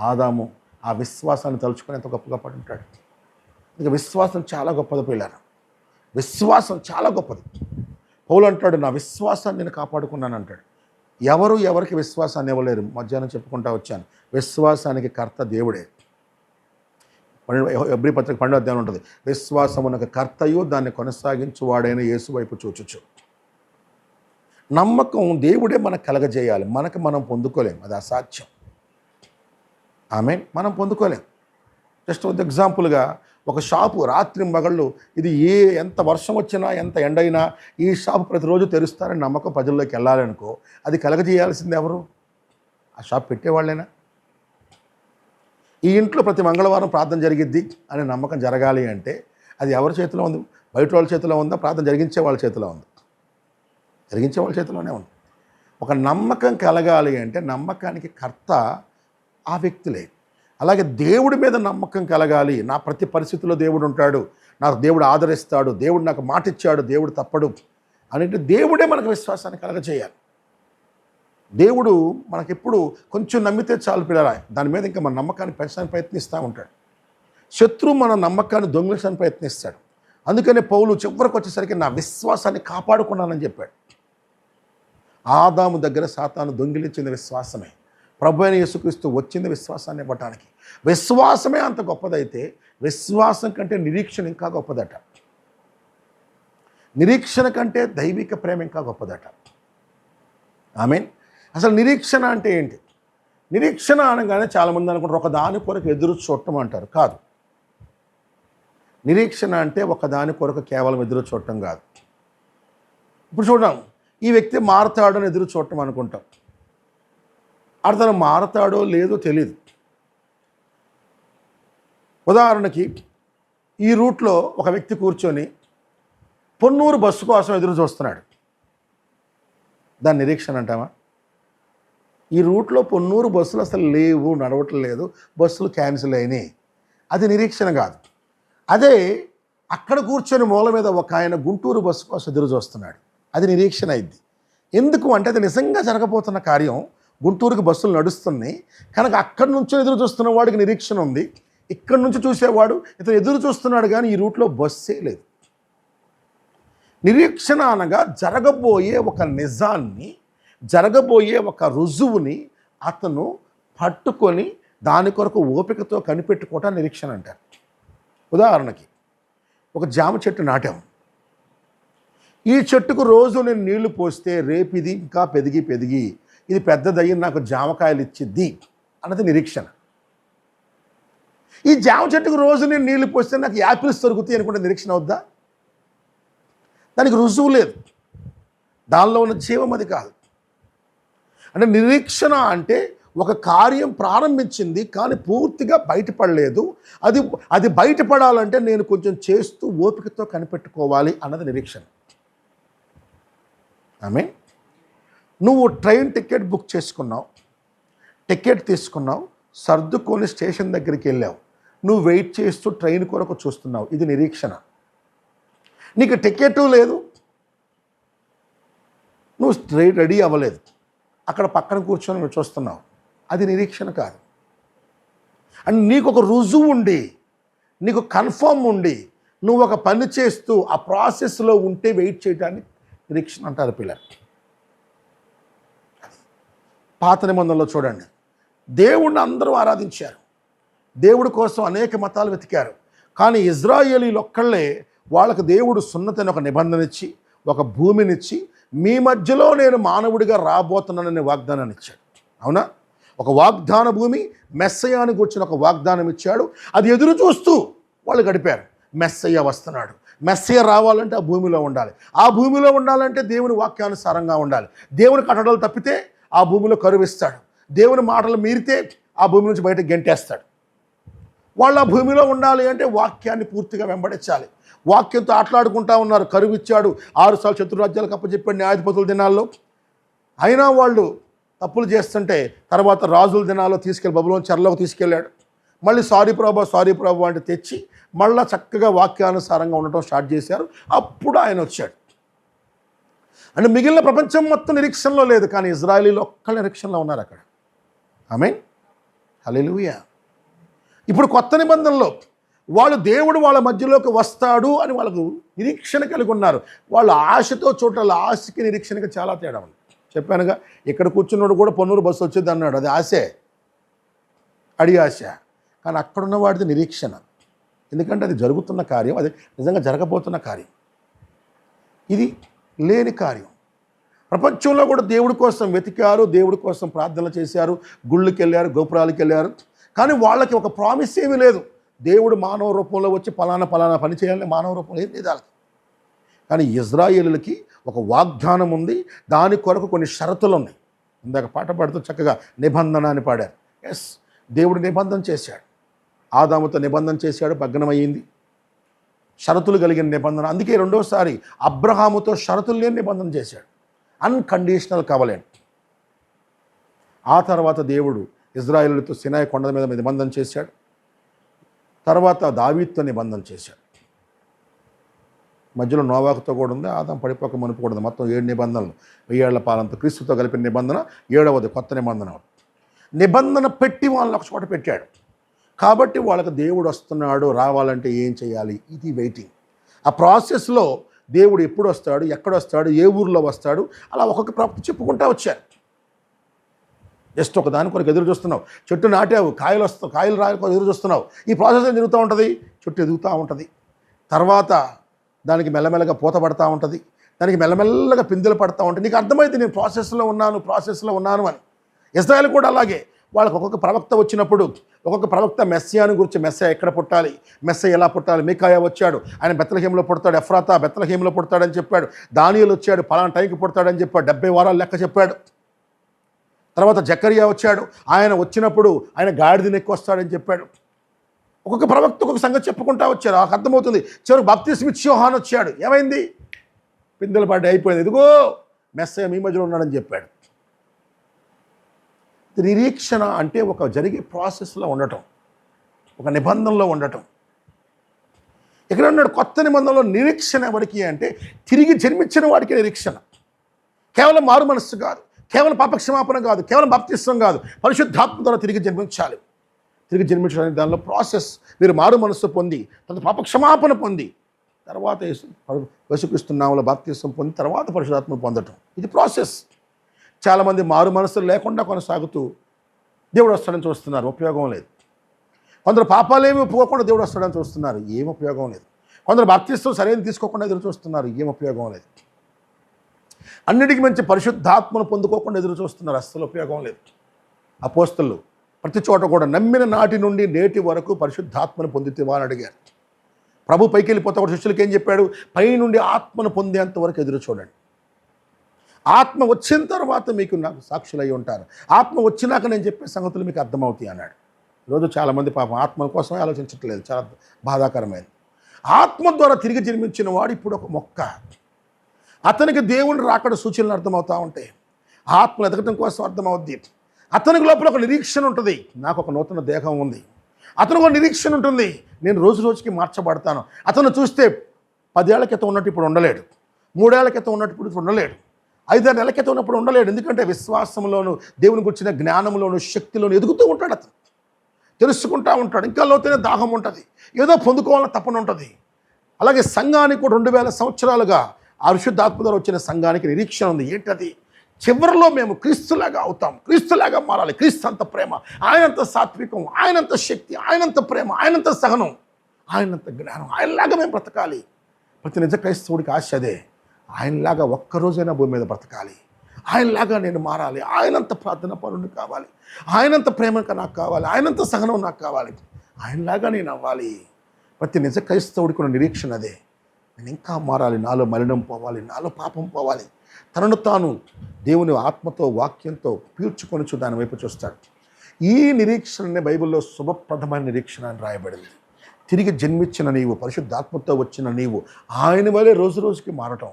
ఆదాము ఆ విశ్వాసాన్ని తలుచుకొని ఎంత గొప్పగా పడి ఉంటాడు. ఇక విశ్వాసం చాలా గొప్పది పిల్లలు. విశ్వాసం చాలా గొప్పది. పౌలు అంటాడు, నా విశ్వాసాన్ని నేను కాపాడుకున్నాను అంటాడు. ఎవరు ఎవరికి విశ్వాసాన్ని ఇవ్వలేరు. మధ్యాహ్నం చెప్పుకుంటా వచ్చాను, విశ్వాసానికి కర్త దేవుడే. ఎబ్రీ పత్రిక 12వ అధ్యాయం ఉంటుంది, విశ్వాసమునకు కర్తయు దాన్ని కొనసాగించువాడైన యేసు వైపు చూచుచు. నమ్మకం దేవుడే మనకు కలగజేయాలి. మనకు మనం పొందుకోలేం, అది అసాధ్యం. ఆమేన్. మనం పొందుకోలేం. జస్ట్ ఒక ఎగ్జాంపుల్గా ఒక షాపు రాత్రి మగళ్ళు ఇది ఎంత వర్షం వచ్చినా ఎంత ఎండైనా ఈ షాపు ప్రతిరోజు తెరుస్తారని నమ్మకం ప్రజల్లోకి వెళ్ళాలనుకో, అది కలగజేయాల్సింది ఎవరు? ఆ షాప్ పెట్టేవాళ్ళేనా? ఈ ఇంట్లో ప్రతి మంగళవారం ప్రార్థన జరిగిద్ది అనే నమ్మకం జరగాలి అంటే అది ఎవరి చేతిలో ఉంది? బయట వాళ్ళ చేతిలో ఉందా? ప్రార్థన జరిగించే వాళ్ళ చేతిలో ఉంది? జరిగించే వాళ్ళ చేతిలోనే ఉంది. ఒక నమ్మకం కలగాలి అంటే నమ్మకానికి కర్త ఆ వ్యక్తులే. అలాగే దేవుడి మీద నమ్మకం కలగాలి. నా ప్రతి పరిస్థితిలో దేవుడు ఉంటాడు, నాకు దేవుడు ఆదరిస్తాడు, దేవుడు నాకు మాట ఇచ్చాడు, దేవుడు తప్పడు అంటే దేవుడే మనకు విశ్వాసాన్ని కలగజేయాలి. దేవుడు మనకెప్పుడు కొంచెం నమ్మితే చాలు పిల్లరా, దాని మీద ఇంకా మన నమ్మకాన్ని పెంచడానికి ప్రయత్నిస్తూ ఉంటాడు. శత్రువు మన నమ్మకాన్ని దొంగిలించడానికి ప్రయత్నిస్తాడు. అందుకనే పౌలు చివరికి వచ్చేసరికి నా విశ్వాసాన్ని కాపాడుకున్నానని చెప్పాడు. ఆదాము దగ్గర సాతాను దొంగిలించింది విశ్వాసమే. ప్రభు అయిన యేసుక్రీస్తు వచ్చింది విశ్వాసాన్ని ఇవ్వటానికి. విశ్వాసమే అంత గొప్పదైతే విశ్వాసం కంటే నిరీక్షణ ఇంకా గొప్పదట. నిరీక్షణ కంటే దైవిక ప్రేమ ఇంకా గొప్పదట. ఆమేన్. అసలు నిరీక్షణ అంటే ఏంటి? నిరీక్షణ అనగానే చాలామంది అనుకుంటారు ఒకదాని కొరకు ఎదురు చూడటం అంటారు. కాదు. నిరీక్షణ అంటే ఒకదాని కొరకు కేవలం ఎదురు చూడటం కాదు. ఇప్పుడు చూద్దాం, ఈ వ్యక్తి మారతాడని ఎదురు చూడటం అనుకుంటాం. అతను మారతాడో లేదో తెలియదు. ఉదాహరణకి ఈ రూట్లో ఒక వ్యక్తి కూర్చొని పొన్నూరు బస్సు కోసం ఎదురు చూస్తున్నాడు. దాన్ని నిరీక్షణ అంటామా? ఈ రూట్లో పొన్నూరు బస్సులు అసలు లేవు, నడవటం లేదు, బస్సులు క్యాన్సిల్ అయినాయి, అది నిరీక్షణ కాదు. అదే అక్కడ కూర్చొని మూల మీద ఒక ఆయన గుంటూరు బస్సు కోసం ఎదురు చూస్తున్నాడు, అది నిరీక్షణ అయింది. ఎందుకు అంటే అది నిజంగా జరగబోతున్న కార్యం. గుంటూరుకి బస్సులు నడుస్తున్నాయి కనుక అక్కడి నుంచి ఎదురు చూస్తున్న వాడికి నిరీక్షణ ఉంది. ఇక్కడి నుంచి చూసేవాడు ఇతను ఎదురు చూస్తున్నాడు, కానీ ఈ రూట్లో బస్సే లేదు. నిరీక్షణ అనగా జరగబోయే ఒక నిజాన్ని, జరగబోయే ఒక రుజువుని అతను పట్టుకొని దాని కొరకు ఓపికతో కనిపెట్టుకోవటం నిరీక్షణ అంటారు. ఉదాహరణకి ఒక జామ చెట్టు నాటాం. ఈ చెట్టుకు రోజు నేను నీళ్లు పోస్తే రేపు ఇది ఇంకా పెరిగి ఇది పెద్దదయ్యి నాకు జామకాయలు ఇచ్చిద్ది అన్నది నిరీక్షణ. ఈ జామ చెట్టుకు రోజు నేను నీళ్లు పోస్తే నాకు యాపిల్స్ దొరుకుతాయి అనుకుంటే నిరీక్షణ అవుద్దా? దానికి రుజువు లేదు, దానిలో ఉన్న జీవం అది కాదు. అంటే నిరీక్షణ అంటే ఒక కార్యం ప్రారంభించింది కానీ పూర్తిగా బయటపడలేదు, అది బయటపడాలంటే నేను కొంచెం చేస్తూ ఓపికతో కనిపెట్టుకోవాలి అన్నది నిరీక్షణ. ఆమేన్. నువ్వు ట్రైన్ టికెట్ బుక్ చేసుకున్నావు, టికెట్ తీసుకున్నావు, సర్దుకొని స్టేషన్ దగ్గరికి వెళ్ళావు, నువ్వు వెయిట్ చేస్తూ ట్రైన్ కొరకు చూస్తున్నావు, ఇది నిరీక్షణ. నీకు టికెటు లేదు, నువ్వు రెడీ అవ్వలేదు, అక్కడ పక్కన కూర్చొని నువ్వు చూస్తున్నావు, అది నిరీక్షణ కాదు. అండ్ నీకు ఒక రుజువు ఉండి, నీకు కన్ఫర్మ్ ఉండి, నువ్వు ఒక పని చేస్తూ ఆ ప్రాసెస్లో ఉంటే వెయిట్ చేయడాన్ని నిరీక్షణ అంటారు పిల్లలు. పాత నిబంధనలో చూడండి, దేవుణ్ణి అందరూ ఆరాధించారు, దేవుడి కోసం అనేక మతాలు వెతికారు, కానీ ఇజ్రాయేలీలు ఒక్కళ్ళే వాళ్ళకు దేవుడు సున్నతని ఒక నిబంధన ఇచ్చి, ఒక భూమినిచ్చి, మీ మధ్యలో నేను మానవుడిగా రాబోతున్నాననే వాగ్దానాన్ని ఇచ్చాడు. అవునా? ఒక వాగ్దాన భూమి, మెస్సయ్యాని గురించిన ఒక వాగ్దానం ఇచ్చాడు. అది ఎదురు చూస్తూ వాళ్ళు గడిపారు. మెస్సయ్య వస్తున్నాడు, మెస్సయ్య రావాలంటే ఆ భూమిలో ఉండాలి, ఆ భూమిలో ఉండాలంటే దేవుని వాక్యానుసారంగా ఉండాలి. దేవుని కట్టడలు తప్పితే ఆ భూమిలో కరువిస్తాడు, దేవుని మాటలు మీరితే ఆ భూమి నుంచి బయటకు గెంటేస్తాడు. వాళ్ళు ఆ భూమిలో ఉండాలి అంటే వాక్యాన్ని పూర్తిగా వెంబడించాలి. వాక్యంతో ఆటలాడుకుంటా ఉన్నారు. కరువిచ్చాడు, 6 సార్లు శత్రురాజ్యాలకు అప్పచెప్పాడు న్యాయాధిపతుల దినాల్లో. అయినా వాళ్ళు తప్పులు చేస్తుంటే తర్వాత రాజుల దినాల్లో తీసుకెళ్ళి బబులోను చెరలోకి తీసుకెళ్ళాడు. మళ్ళీ సారీ ప్రభు అంటే తెచ్చి మళ్ళీ చక్కగా వాక్యానుసారంగా ఉండటం స్టార్ట్ చేశారు. అప్పుడు ఆయన వచ్చాడు. అంటే మిగిలిన ప్రపంచం మొత్తం నిరీక్షణలో లేదు, కానీ ఇజ్రాయేలీలు ఒక్క నిరీక్షణలో ఉన్నారు అక్కడ. ఆమేన్. హల్లెలూయా. ఇప్పుడు కొత్త నిబంధనలో వాళ్ళు దేవుడు వాళ్ళ మధ్యలోకి వస్తాడు అని వాళ్ళకు నిరీక్షణ కలిగి ఉన్నారు. వాళ్ళు ఆశతో చూడాలి. ఆశకి నిరీక్షణకి చాలా తేడా ఉంది. చెప్పానుగా, ఇక్కడ కూర్చున్నాడు కూడా పొన్నూరు బస్సు వచ్చేది అన్నాడు, అది ఆశే, అడి ఆశ. కానీ అక్కడున్న వాడిది నిరీక్షణ. ఎందుకంటే అది జరుగుతున్న కార్యం, అది నిజంగా జరగబోతున్న కార్యం, ఇది లేని కార్యం. ప్రపంచంలో కూడా దేవుడి కోసం వెతికారు, దేవుడి కోసం ప్రార్థనలు చేశారు, గుళ్ళకి వెళ్ళారు, గోపురాలకు వెళ్ళారు, కానీ వాళ్ళకి ఒక ప్రామిస్ ఏమీ లేదు. దేవుడు మానవ రూపంలో వచ్చి పలానా పని చేయాలని మానవ రూపంలో ఏం లేదు. కానీ ఇజ్రాయేలులకి ఒక వాగ్దానం ఉంది, దాని కొరకు కొన్ని షరతులు ఉన్నాయి. ఇందాక పాట పాడుతూ చక్కగా నిబంధన అని పాడారు. ఎస్, దేవుడు నిబంధన చేశాడు, ఆదాముతో నిబంధన చేశాడు, భగ్నమయ్యింది. షరతులు కలిగిన నిబంధన. అందుకే రెండోసారి అబ్రహాముతో షరతులు లేని నిబంధన చేశాడు, అన్కండిషనల్ కవలెంట్. ఆ తర్వాత దేవుడు ఇజ్రాయేలులతో సినాయి కొండ మీద నిబంధన చేశాడు. తర్వాత దావీదుతో నిబంధన చేశాడు. మధ్యలో నోవాహుతో కూడా ఉంది, ఆదాము పడిపోక మునుపు కూడా ఉంది. మొత్తం 7 నిబంధనలు, 1000 ఏళ్ల పాలంతో క్రీస్తుతో కలిపిన నిబంధన 7వది కొత్త నిబంధన. నిబంధన పెట్టి వాళ్ళని ఒక చోట పెట్టాడు. కాబట్టి వాళ్ళకి దేవుడు వస్తున్నాడు, రావాలంటే ఏం చేయాలి, ఇది వెయిటింగ్. ఆ ప్రాసెస్లో దేవుడు ఎప్పుడు వస్తాడు, ఎక్కడ వస్తాడు, ఏ ఊరిలో వస్తాడు, అలా ఒక్కొక్క ప్రవక్త చెప్పుకుంటూ వచ్చారు. జస్ట్ ఒక దాని కొరకు ఎదురు చూస్తున్నావు. చెట్టు నాటావు, కాయలు రాయకు ఎదురు చూస్తున్నావు. ఈ ప్రాసెస్ జరుగుతూ ఉంటుంది, చెట్టు ఎదుగుతూ ఉంటుంది, తర్వాత దానికి మెల్లమెల్లగా పూత పడతా ఉంటుంది, దానికి మెల్లమెల్లగా పిందెలు పడతా ఉంటాయి. నీకు అర్థమైంది నేను ప్రాసెస్లో ఉన్నాను అని. ఇజ్రాయేల్ కూడా అలాగే. వాళ్ళకి ఒక్కొక్క ప్రవక్త వచ్చినప్పుడు ఒక్కొక్క ప్రవక్త మెస్సియాను గురించి, మెస్సియా ఎక్కడ పుట్టాలి, మెస్సియా ఎలా పుట్టాలి, మీకాయా వచ్చాడు, ఆయన బెత్లెహేములో పుడతాడు, ఎఫ్రాతా బెత్లెహేములో పుడతాడని చెప్పాడు, దానియేలు వచ్చాడు, పలానా టైంకి పుడతాడని చెప్పాడు, 70 వారాలు లెక్క చెప్పాడు. తర్వాత జకరియా వచ్చాడు, ఆయన వచ్చినప్పుడు ఆయన గాడిదని ఎక్కువ వస్తాడని చెప్పాడు. ఒక్కొక్క ప్రవక్త ఒక్కొక్క సంగతి చెప్పుకుంటా వచ్చారు. నాకు అర్థమవుతుంది. చివరికి బాప్తిస్మ ఇచ్చే యోహాను వచ్చాడు, ఏమైంది, పిందెల పాటి అయిపోయింది, ఇదిగో మెస్సయ్య మీ మధ్యలో ఉన్నాడని చెప్పాడు. నిరీక్షణ అంటే ఒక జరిగే ప్రాసెస్లో ఉండటం, ఒక నిబంధనలో ఉండటం. ఇక్కడ ఉన్నాడు కొత్త నిబంధనలో నిరీక్షణ ఎవరికి అంటే తిరిగి జన్మించిన వాడికి నిరీక్షణ. కేవలం మారు మనస్సు కాదు, కేవలం పాపక్షమాపణ కాదు, కేవలం బాప్తిస్మం కాదు, పరిశుద్ధాత్మ ద్వారా తిరిగి జన్మించాలి. తిరిగి జన్మించడానికి దానిలో ప్రాసెస్. మీరు మారు మనస్సు పొంది తర్వాత పాప క్షమాపణ పొంది తర్వాత యేసుక్రీస్తు నామములో బాప్తిసం పొంది తర్వాత పరిశుద్ధాత్మను పొందటం, ఇది ప్రాసెస్. చాలామంది మారు మనస్సు లేకుండా కొనసాగుతూ దేవుడు వస్తాడని చూస్తున్నారు, ఉపయోగం లేదు. కొందరు పాపాలేమి ఒప్పుకోకుండా దేవుడు వస్తాడని చూస్తున్నారు, ఏం ఉపయోగం లేదు. కొందరు బాప్తిసం సరైన తీసుకోకుండా ఎదురు చూస్తున్నారు, ఏం ఉపయోగం లేదు. అన్నిటికీ మంచి పరిశుద్ధాత్మను పొందుకోకుండా ఎదురు చూస్తున్నారు, అస్సలు ఉపయోగం లేదు. అపోస్తలు ప్రతి చోట కూడా నమ్మిన నాటి నుండి నేటి వరకు పరిశుద్ధాత్మను పొందితేవా అని అడిగారు. ప్రభు పైకి వెళ్ళిపోతే ఒక శిష్యులకి ఏం చెప్పాడు? పై నుండి ఆత్మను పొందేంత వరకు ఎదురు చూడండి. ఆత్మ వచ్చిన తర్వాత మీకు నాకు సాక్షులు అయి ఉంటారు, ఆత్మ వచ్చినాక నేను చెప్పే సంగతులు మీకు అర్థమవుతాయి అన్నాడు. ఈరోజు చాలామంది పాపం ఆత్మ కోసమే ఆలోచించట్లేదు, చాలా బాధాకరమైనది. ఆత్మ ద్వారా తిరిగి జన్మించిన వాడు ఇప్పుడు ఒక మొక్క. అతనికి దేవుని రాకడ సూచనలు అర్థమవుతూ ఉంటాయి, ఆత్మను ఎదగటం కోసం అర్థమవుద్ది. అతనికి లోపల ఒక నిరీక్షణ ఉంటుంది, నాకు ఒక నూతన దేహం ఉంది. అతనికి ఒక నిరీక్షణ ఉంటుంది, నేను రోజు రోజుకి మార్చబడతాను. అతను చూస్తే 10 ఏళ్ల క్రితం ఉన్నట్టు ఇప్పుడు ఉండలేడు, 3 ఏళ్ల క్రితం ఉన్నట్టు ఇప్పుడు ఉండలేడు, 5-6 నెలల క్రితం ఉన్నప్పుడు ఉండలేడు. ఎందుకంటే విశ్వాసంలోను దేవుని గురించిన జ్ఞానంలోను శక్తిలోను ఎదుగుతూ ఉంటాడు, అతను తెలుసుకుంటూ ఉంటాడు. ఇంకా లోతైన దాహం ఉంటుంది, ఏదో పొందుకోవాలని తపన ఉంటుంది. అలాగే సంఘానికి కూడా 2000 సంవత్సరాలుగా ఆ పరిశుద్ధాత్మ ద్వారా వచ్చిన సంఘానికి నిరీక్షణ ఉంది. ఏంటది? చివరిలో మేము క్రీస్తులాగా అవుతాం, క్రీస్తులాగా మారాలి. క్రీస్తు అంత ప్రేమ, ఆయనంత సాత్వికం, ఆయనంత శక్తి, ఆయనంత ప్రేమ, ఆయనంత సహనం, ఆయనంత జ్ఞానం, ఆయనలాగా మేము బ్రతకాలి. ప్రతి నిజ క్రైస్తవుడికి ఆశ అదే, ఆయనలాగా ఒక్కరోజైనా భూమి మీద బ్రతకాలి, ఆయనలాగా నేను మారాలి, ఆయనంత ప్రార్థన పరుని కావాలి, ఆయనంత ప్రేమ నాకు కావాలి, ఆయనంత సహనం నాకు కావాలి, ఆయనలాగా నేను అవ్వాలి. ప్రతి నిజ క్రైస్తవుడికి ఉన్న నిరీక్షణ అదే, నేను ఇంకా మారాలి, నాలో మలినం పోవాలి, నాలో పాపం పోవాలి. తనను తాను దేవుని ఆత్మతో వాక్యంతో పీల్చుకొనుచు దాని వైపు చూస్తాడు. ఈ నిరీక్షణనే బైబిల్లో శుభప్రదమైన నిరీక్షణ అని రాయబడింది. తిరిగి జన్మించిన నీవు, పరిశుద్ధాత్మతో వచ్చిన నీవు ఆయన వలె రోజు రోజుకి మారటం,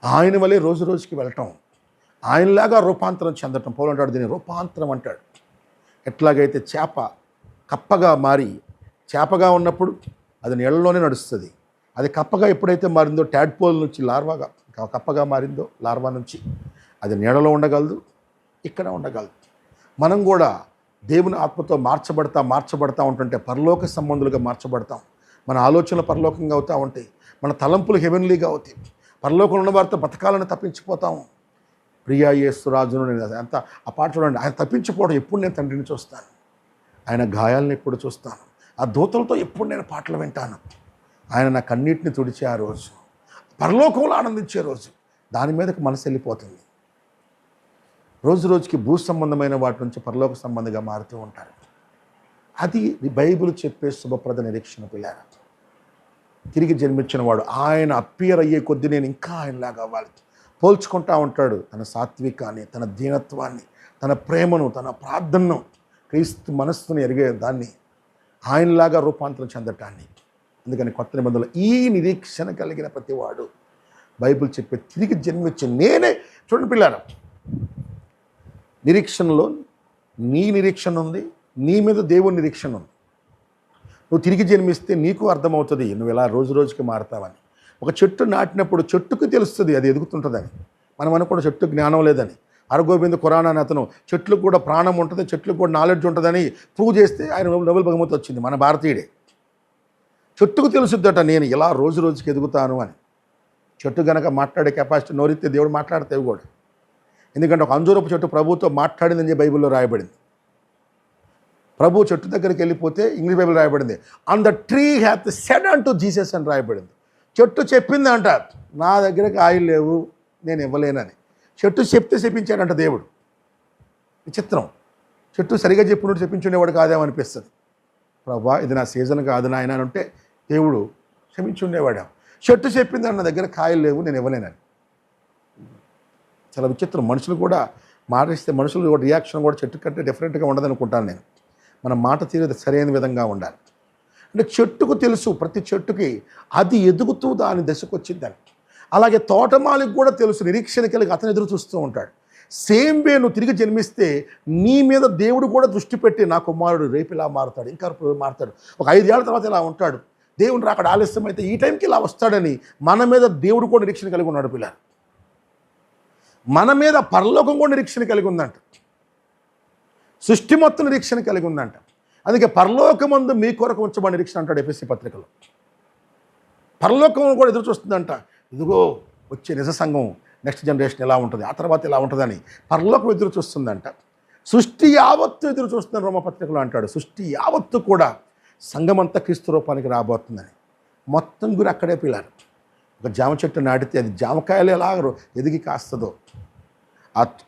ఆయన వలె రోజు రోజుకి వెళ్ళటం, ఆయనలాగా రూపాంతరం చెందటం. పౌలు అంటాడు దీన్ని రూపాంతరం అంటాడు. ఎట్లాగైతే చేప కప్పగా మారి, చేపగా ఉన్నప్పుడు అది నీళ్ళలోనే నడుస్తుంది, అది కప్పగా ఎప్పుడైతే మారిందో, ట్యాడ్పోల్ నుంచి లార్వాగా కప్పగా మారిందో, లార్వా నుంచి అది నీడలో ఉండగలదు, ఇక్కడ ఉండగలదు. మనం కూడా దేవుని ఆత్మతో మార్చబడతా ఉంటుంటే పరలోక సంబంధులుగా మార్చబడతాం. మన ఆలోచనలు పరలోకంగా అవుతూ ఉంటాయి, మన తలంపులు హెవెన్లీగా అవుతాయి. పరలోకంలో ఉన్న వారితో బతకాలని తప్పించిపోతాం. ప్రియా యేసు రాజును నేను అంత ఆ పాట చూడండి, ఆయన తప్పించిపోవడం ఎప్పుడు నేను తండ్రిని చూస్తాను, ఆయన గాయాలను ఎప్పుడు చూస్తాను, ఆ దూతలతో ఎప్పుడు నేను పాటలు వింటాను. ఆయన నా కన్నీటిని తుడిచే ఆ రోజు, పరలోకంలో ఆనందించే రోజు, దాని మీదకి మనసు వెళ్ళిపోతుంది. రోజు రోజుకి భూ సంబంధమైన వాటి నుంచి పరలోక సంబంధంగా మారుతూ ఉంటారు. అది బైబిల్ చెప్పే శుభప్రద నిరీక్షణ. పిల్లారా, తిరిగి జన్మించిన వాడు ఆయన అప్పీర్ అయ్యే కొద్దీ నేను ఇంకా ఆయనలాగా అవ్వాలి. పోల్చుకుంటూ ఉంటాడు తన సాత్వికాన్ని, తన దీనత్వాన్ని, తన ప్రేమను, తన ప్రార్థనను, క్రీస్తు మనస్సును ఎరిగే దాన్ని, ఆయనలాగా రూపాంతరం చెందటాన్ని. అందుకని కొత్త నిబంధనలో ఈ నిరీక్షణ కలిగిన ప్రతివాడు బైబిల్ చెప్పే తిరిగి జన్మించి నేనే. చూడండి పిల్లారా, నిరీక్షణలో నీ నిరీక్షణ ఉంది, నీ మీద దేవుని నిరీక్షణ ఉంది. నువ్వు తిరిగి జన్మిస్తే నీకు అర్థమవుతుంది నువ్వు ఎలా రోజు రోజుకి మారుతావని. ఒక చెట్టు నాటినప్పుడు చెట్టుకు తెలుస్తుంది అది ఎదుగుతుంటుందని. మనం అనుకున్న చెట్టు జ్ఞానం లేదని. అరగోబింద్ ఖురానా అని అతను చెట్లకు కూడా ప్రాణం ఉంటుంది, చెట్లకు కూడా నాలెడ్జ్ ఉంటుందని ప్రూవ్ చేస్తే ఆయన నోబెల్ బహుమతి వచ్చింది, మన భారతీయుడే. చెట్టుకు తెలుసుద్దట నేను ఇలా రోజు రోజుకి ఎదుగుతాను అని. చెట్టు గనక మాట్లాడే కెపాసిటీ నోరితే దేవుడు మాట్లాడతావు కూడా. ఎందుకంటే ఒక అంజూరపు చెట్టు ప్రభుతో మాట్లాడిందని చెప్పి బైబిల్లో రాయబడింది. ప్రభు చెట్టు దగ్గరికి వెళ్ళిపోతే ఇంగ్లీష్ బైబిల్ రాయబడింది, on the tree hath said అంటూ జీసస్ అని రాయబడింది. చెట్టు చెప్పింది అంట, నా దగ్గరకు ఆయిల్ లేవు నేను ఇవ్వలేనని. చెట్టు చెప్తే చెప్పించాడంట దేవుడు. విచిత్రం, చెట్టు సరిగా చెప్పినట్టు చెప్పించుండేవాడు కాదేమనిపిస్తుంది. ప్రభా ఇది నా సీజన్ కాదు నాయన అని అంటే దేవుడు క్షమించుండేవాడు. చెట్టు చెప్పింది నా దగ్గర కాయలు లేవు నేను ఇవ్వలేనని. చాలా విచిత్రం. మనుషులు కూడా మాటిస్తే మనుషులు కూడా రియాక్షన్ కూడా చెట్టు కంటే డిఫరెంట్గా ఉండదనుకుంటాను నేను. మన మాట తీరేది సరైన విధంగా ఉండాలి. అంటే చెట్టుకు తెలుసు, ప్రతి చెట్టుకి అది ఎదుగుతూ దాని దశకు వచ్చిందని. అలాగే తోటమాలికి కూడా తెలుసు, నిరీక్షణ కలిగి అతను ఎదురు చూస్తూ ఉంటాడు. సేమ్ వే నువ్వు తిరిగి జన్మిస్తే నీ మీద దేవుడు కూడా దృష్టి పెట్టి నా కుమారుడు రేపు ఇలా మారుతాడు, ఇంకా మారుతాడు, ఒక 5 ఏళ్ల తర్వాత ఇలా ఉంటాడు, దేవుడు అక్కడ ఆలస్యం అయితే ఈ టైంకి ఇలా వస్తాడని మన మీద దేవుడు కూడా నిరీక్షణ కలిగి ఉన్నాడు. పిల్లలు, మన మీద పరలోకం కూడా నిరీక్షణ కలిగి ఉందంట. సృష్టి మొత్తం నిరీక్షణ కలిగి ఉందంట. అందుకే పరలోకమందు మీ కొరకు ఉంచబడిన నిరీక్షణ అంటాడు ఎఫెసీ పత్రికలో. పరలోకం కూడా ఎదురు చూస్తుందంట. ఇదిగో వచ్చే నిజ సంఘం, నెక్స్ట్ జనరేషన్ ఎలా ఉంటుంది, ఆ తర్వాత ఎలా ఉంటుందని పరలోకం ఎదురు చూస్తుందంట. సృష్టి యావత్తు ఎదురు చూస్తుందని రోమపత్రికలో అంటాడు. సృష్టి యావత్తు కూడా సంఘమంతా క్రీస్తు రూపానికి రాబోతుందని. మొత్తం గురి అక్కడే పిల్లారు. ఒక జామ చెట్టు నాటితే అది జామకాయలు ఎలా ఎదిగి కాస్తుందో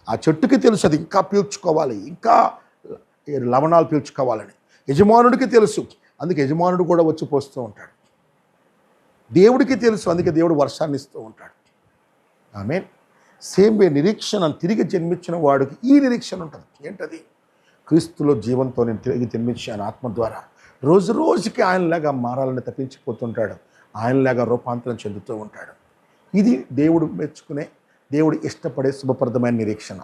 ఆ చెట్టుకి తెలుసు అది ఇంకా పీల్చుకోవాలి, ఇంకా లవణాలు పీల్చుకోవాలని. యజమానుడికి తెలుసు, అందుకే యజమానుడు కూడా వచ్చి పోస్తూ ఉంటాడు. దేవుడికి తెలుసు, అందుకే దేవుడు వర్షాన్ని ఇస్తూ ఉంటాడు. ఆమేన్. సేమ్ వే నిరీక్షణ, తిరిగి జన్మించిన వాడికి ఈ నిరీక్షణ ఉంటుంది. ఏంటది? క్రీస్తులో జీవంతో నేను తిరిగి జన్మించాను ఆత్మ ద్వారా. రోజు రోజుకి ఆయనలాగా మారాలని తప్పించిపోతుంటాడు. ఆయనలాగా రూపాంతరం చెందుతూ ఉంటాడు. ఇది దేవుడు మెచ్చుకునే, దేవుడు ఇష్టపడే శుభప్రదమైన నిరీక్షణ.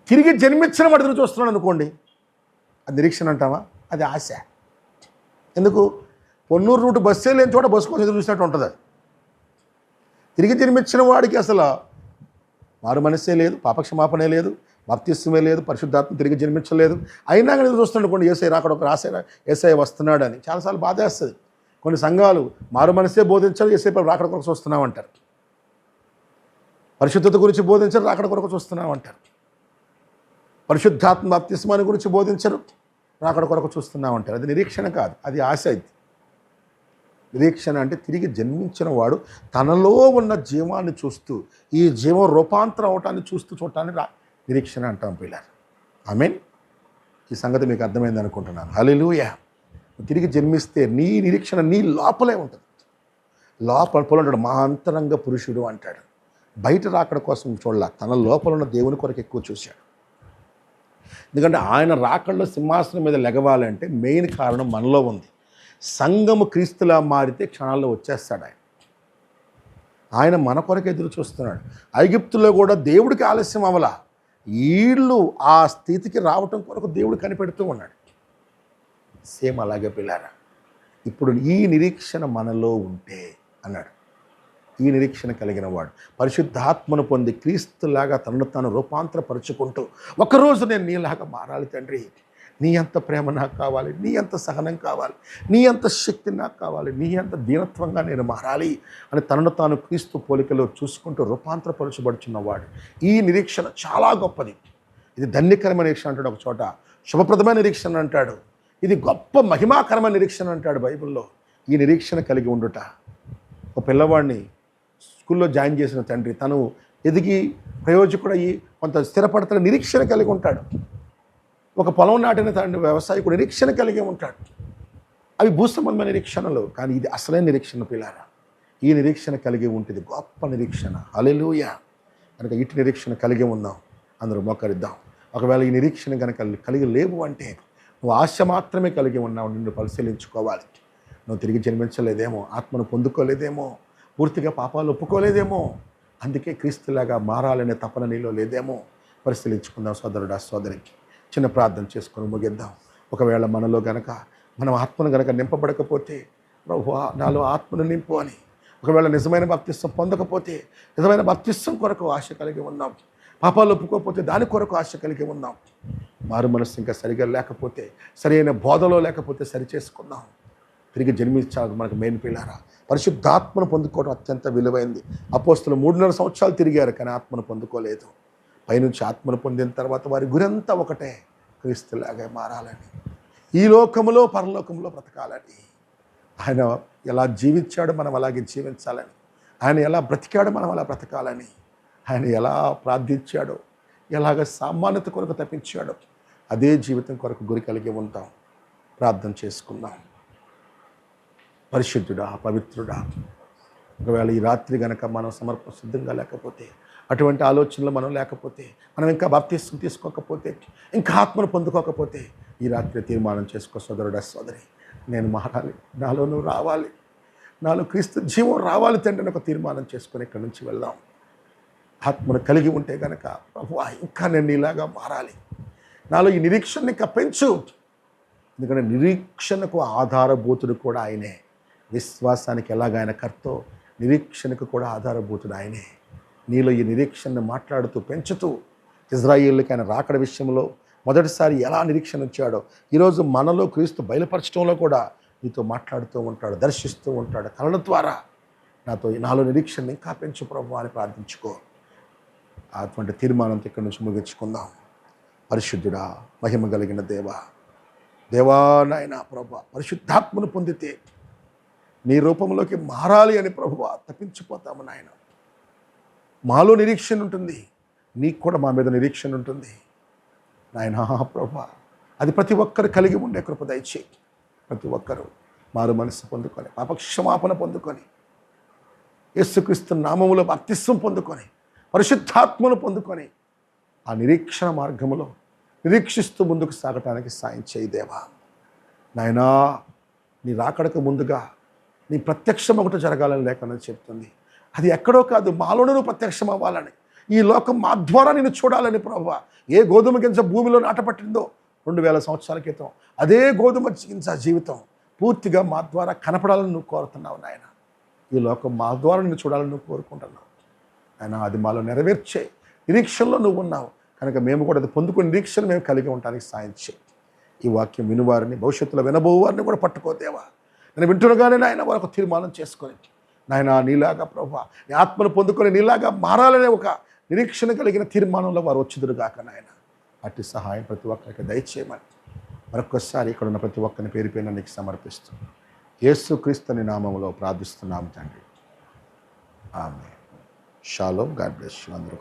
తిరిగి జన్మించిన వాడిని చూస్తున్నాడు అనుకోండి, అది నిరీక్షణ అంటావా? అది ఆశ. ఎందుకు? పొన్నూరు రూటు బస్సే లేని చోట బస్సు కోసం ఎదురు చూసినట్టు ఉంటుంది. అది తిరిగి జన్మించిన వాడికి అసలు మారు మనసే లేదు, పాపక్షమాపణే లేదు, బాప్తిస్మమే లేదు, పరిశుద్ధాత్మ తిరిగి జన్మించలేదు. అయినా కానీ ఎదురు చూస్తున్నాడు అనుకోండి, ఏసై రాకడ ఒక ఏసై వస్తున్నాడు అని. చాలాసార్లు బాధేస్తుంది. కొన్ని సంఘాలు మారు మనసే బోధించారు, ఏసై రాకడ కొరకు చూస్తున్నామంటారు. పరిశుద్ధత గురించి బోధించరు, రాకడ కొరకు చూస్తున్నామంటారు. పరిశుద్ధాత్మ బాప్తిస్మాన్ని గురించి బోధించరు, రాకడ కొరకు చూస్తున్నామంటారు. అది నిరీక్షణ కాదు, అది ఆశ. ఇది నిరీక్షణ అంటే తిరిగి జన్మించిన వాడు తనలో ఉన్న జీవాన్ని చూస్తూ, ఈ జీవం రూపాంతరం అవటాన్ని చూడటాన్ని నిరీక్షణ అంటాం పిల్లలు. ఆమేన్. ఈ సంగతి మీకు అర్థమైంది అనుకుంటున్నాను. హల్లెలూయా. తిరిగి జన్మిస్తే నీ నిరీక్షణ నీ లోపలే ఉంటుంది. లోపల అంటాడు, మా అంతరంగ పురుషుడు అంటాడు. బయట రాకడ కోసం చూడాల, తన లోపల ఉన్న దేవుని కొరకు ఎక్కువ చూశాడు. ఎందుకంటే ఆయన రాకడలో సింహాసనం మీద లెగవాలంటే మెయిన్ కారణం మనలో ఉంది. సంఘము క్రీస్తులా మారితే క్షణాల్లో వచ్చేస్తాడు ఆయన. ఆయన మన కొరకు ఎదురు చూస్తున్నాడు. ఐగుప్తులో కూడా దేవుడికి ఆలస్యం అవ్వలా, వీళ్ళు ఆ స్థితికి రావటం కొరకు దేవుడు కనిపెడుతూ ఉన్నాడు. సేమ్ అలాగే పిల్లారా, ఇప్పుడు ఈ నిరీక్షణ మనలో ఉంటే అన్నాడు, ఈ నిరీక్షణ కలిగిన వాడు పరిశుద్ధాత్మను పొంది క్రీస్తులాగా తనను తాను రూపాంతరపరుచుకుంటూ, ఒకరోజు నేను నీలాగా మారాలి తండ్రి, నీ అంత ప్రేమ నాకు కావాలి, నీ అంత సహనం కావాలి, నీ అంత శక్తి నాకు కావాలి, నీ అంత దీనత్వంగా నేను మారాలి అని తనను తాను క్రీస్తు పోలికలో చూసుకుంటూ రూపాంతరపరచబడుచున్నవాడు. ఈ నిరీక్షణ చాలా గొప్పది. ఇది ధన్యకరమైన నిరీక్షణ అంటాడు ఒక చోట, శుభప్రదమైన నిరీక్షణ అంటాడు, ఇది గొప్ప మహిమాకరమైన నిరీక్షణ అంటాడు బైబిల్లో. ఈ నిరీక్షణ కలిగి ఉండుట. ఒక పిల్లవాడిని స్కూల్లో జాయిన్ చేసిన తండ్రి తను ఎదిగి ప్రయోజకుడయ్యి కొంత స్థిరపడుతున్న నిరీక్షణ కలిగి ఉంటాడు. ఒక పొలం నాటిన తండ్రి వ్యవసాయకుడు నిరీక్షణ కలిగి ఉంటాడు. అవి భూసంబంధమైన నిరీక్షణలు, కానీ ఇది అసలైన నిరీక్షణ పిల్లారా. ఈ నిరీక్షణ కలిగి ఉంటుంది గొప్ప నిరీక్షణ. హల్లెలూయా. కనుక ఇటు నిరీక్షణ కలిగి ఉందాం, అందరూ మోకరిద్దాం. ఒకవేళ ఈ నిరీక్షణ కనుక కలిగి లేవు అంటే నువ్వు ఆశ మాత్రమే కలిగి ఉన్నావు. నిన్ను పరిశీలించుకోవాలి. నువ్వు తిరిగి జన్మించలేదేమో, ఆత్మను పొందుకోలేదేమో, పూర్తిగా పాపాలు ఒప్పుకోలేదేమో, అందుకే క్రీస్తులాగా మారాలనే తపన నీలో లేదేమో పరిశీలించుకుందాం. సోదరుడా సోదరికి చిన్న ప్రార్థన చేసుకొని ముగిద్దాం. ఒకవేళ మనలో గనక మనం ఆత్మను గనక నింపబడకపోతే, ప్రభువా నాలో ఆత్మను నింపు అని, ఒకవేళ నిజమైన బాప్తిస్వం పొందకపోతే నిజమైన బాప్తిస్వం కొరకు ఆశ కలిగి ఉన్నాం, పాపాలు ఒప్పుకోకపోతే దాని కొరకు ఆశ కలిగి ఉన్నాం, మారు మనస్సు ఇంకా సరిగా లేకపోతే, సరైన బోధలో లేకపోతే సరి చేసుకుందాం. తిరిగి జన్మించాలి మనకు మెయిన్ పిల్లారా. పరిశుద్ధాత్మను పొందుకోవడం అత్యంత విలువైంది. అపోస్తులు 3.5 సంవత్సరాలు తిరిగారు, కానీ ఆత్మను పొందుకోలేదు. పైనుంచి ఆత్మను పొందిన తర్వాత వారి గురంతా ఒకటే, క్రీస్తులాగా మారాలని, ఈ లోకములో పరలోకంలో బ్రతకాలని. ఆయన ఎలా జీవించాడో మనం అలాగే జీవించాలని, ఆయన ఎలా బ్రతికాడో మనం అలా బ్రతకాలని, ఆయన ఎలా ప్రార్థించాడో, ఎలాగ సామాన్యత కొరకు తప్పించాడో అదే జీవితం కొరకు గురి కలిగి ఉంటాం. ప్రార్థన చేసుకుందాం. పరిశుద్ధుడా, పవిత్రుడా, ఒకవేళ ఈ రాత్రి గనక మనం సిద్ధంగా లేకపోతే, అటువంటి ఆలోచనలు మనం లేకపోతే, మనం ఇంకా బాప్తిస్వం తీసుకోకపోతే, ఇంకా ఆత్మను పొందుకోకపోతే, ఈ రాత్రి తీర్మానం చేసుకో సోదరుడా సోదరి, నేను మారాలి, నాలో నువ్వు రావాలి, నాలో క్రీస్తు జీవం రావాలి తండ్రి అని ఒక తీర్మానం చేసుకొని ఇక్కడి నుంచి వెళ్దాం. ఆత్మను కలిగి ఉంటే గనక, ప్రభువా ఇంకా నేను ఇలాగా మారాలి, నాలో ఈ నిరీక్షణని ఇంకా పెంచు. ఎందుకంటే నిరీక్షణకు ఆధారభూతుడు కూడా ఆయనే. విశ్వాసానికి ఎలాగ ఆయన కర్తో, నిరీక్షణకు కూడా ఆధారభూతుడు ఆయనే. నీలో ఈ నిరీక్షణను మాట్లాడుతూ పెంచుతూ, ఇజ్రాయేలుకి ఆయన రాకడ విషయంలో మొదటిసారి ఎలా నిరీక్షణ ఇచ్చాడో ఈరోజు మనలో క్రీస్తు బయలుపరచడంలో కూడా నీతో మాట్లాడుతూ ఉంటాడు, దర్శిస్తూ ఉంటాడు. కళల ద్వారా నాలో నిరీక్షణ ఇంకా పెంచు ప్రభు అని ప్రార్థించుకో. అటువంటి తీర్మానంతో ఇక్కడి నుంచి ముగించుకుందాం. పరిశుద్ధుడా, మహిమ కలిగిన దేవా నాయన ప్రభు, పరిశుద్ధాత్మను పొందితే నీ రూపంలోకి మారాలి అని ప్రభువా తప్పించిపోతాము నాయన. మాలో నిరీక్షణ ఉంటుంది, నీకు కూడా మా మీద నిరీక్షణ ఉంటుంది నాయన ప్రభు. అది ప్రతి ఒక్కరు కలిగి ఉండే కృప దయచేయి. ప్రతి ఒక్కరూ మారు మనసు పొందుకొని, పాపక్షమాపణ పొందుకొని, యేసుక్రీస్తు నామములో బాప్తిస్వం పొందుకొని, పరిశుద్ధాత్మను పొందుకొని, ఆ నిరీక్షణ మార్గములో నిరీక్షిస్తూ ముందుకు సాగటానికి సాయం చేయి దేవా. నాయనా, నీ రాకడకు ముందుగా నీ ప్రత్యక్షం ఒకటి జరగాలని లేఖనం చెప్తుంది. అది ఎక్కడో కాదు, మాలోనే నువ్వు ప్రత్యక్షం అవ్వాలని, ఈ లోకం మా ద్వారా నేను చూడాలని ప్రభువా. ఏ గోధుమ గింజ భూమిలో నాటపట్టిందో 2000 సంవత్సరాల క్రితం, అదే గోధుమ గింజ జీవితం పూర్తిగా మా ద్వారా కనపడాలని నువ్వు కోరుతున్నావు నాయన. ఈ లోకం మా ద్వారా నిన్ను చూడాలని నువ్వు కోరుకుంటున్నావు ఆయన. అది మాలో నెరవేర్చే నిరీక్షణలో నువ్వు ఉన్నావు కనుక మేము కూడా అది పొందుకునే నిరీక్షణ మేము కలిగి ఉండడానికి సాయం చేయి. ఈ వాక్యం వినువారిని, భవిష్యత్తులో వినబోవారిని కూడా పట్టుకోదేవా. నేను వింటున్నగానే నాయన వారు ఒక తీర్మానం చేసుకొని నాయన నీలాగా ప్రభా, నీ ఆత్మను పొందుకొని నీలాగా మారాలనే ఒక నిరీక్షణ కలిగిన తీర్మానంలో వారు వచ్చుదురుగాక నాయన. అట్టి సహాయం ప్రతి ఒక్కరికి దయచేయమని మరొకసారి ఇక్కడ ఉన్న ప్రతి ఒక్కరిని పేరు పేరున నీకు సమర్పిస్తూ యేసుక్రీస్తు నామములో ప్రార్థిస్తున్నాము తండ్రి. ఆమేన్. షాలోమ్. God bless you. అందరూ.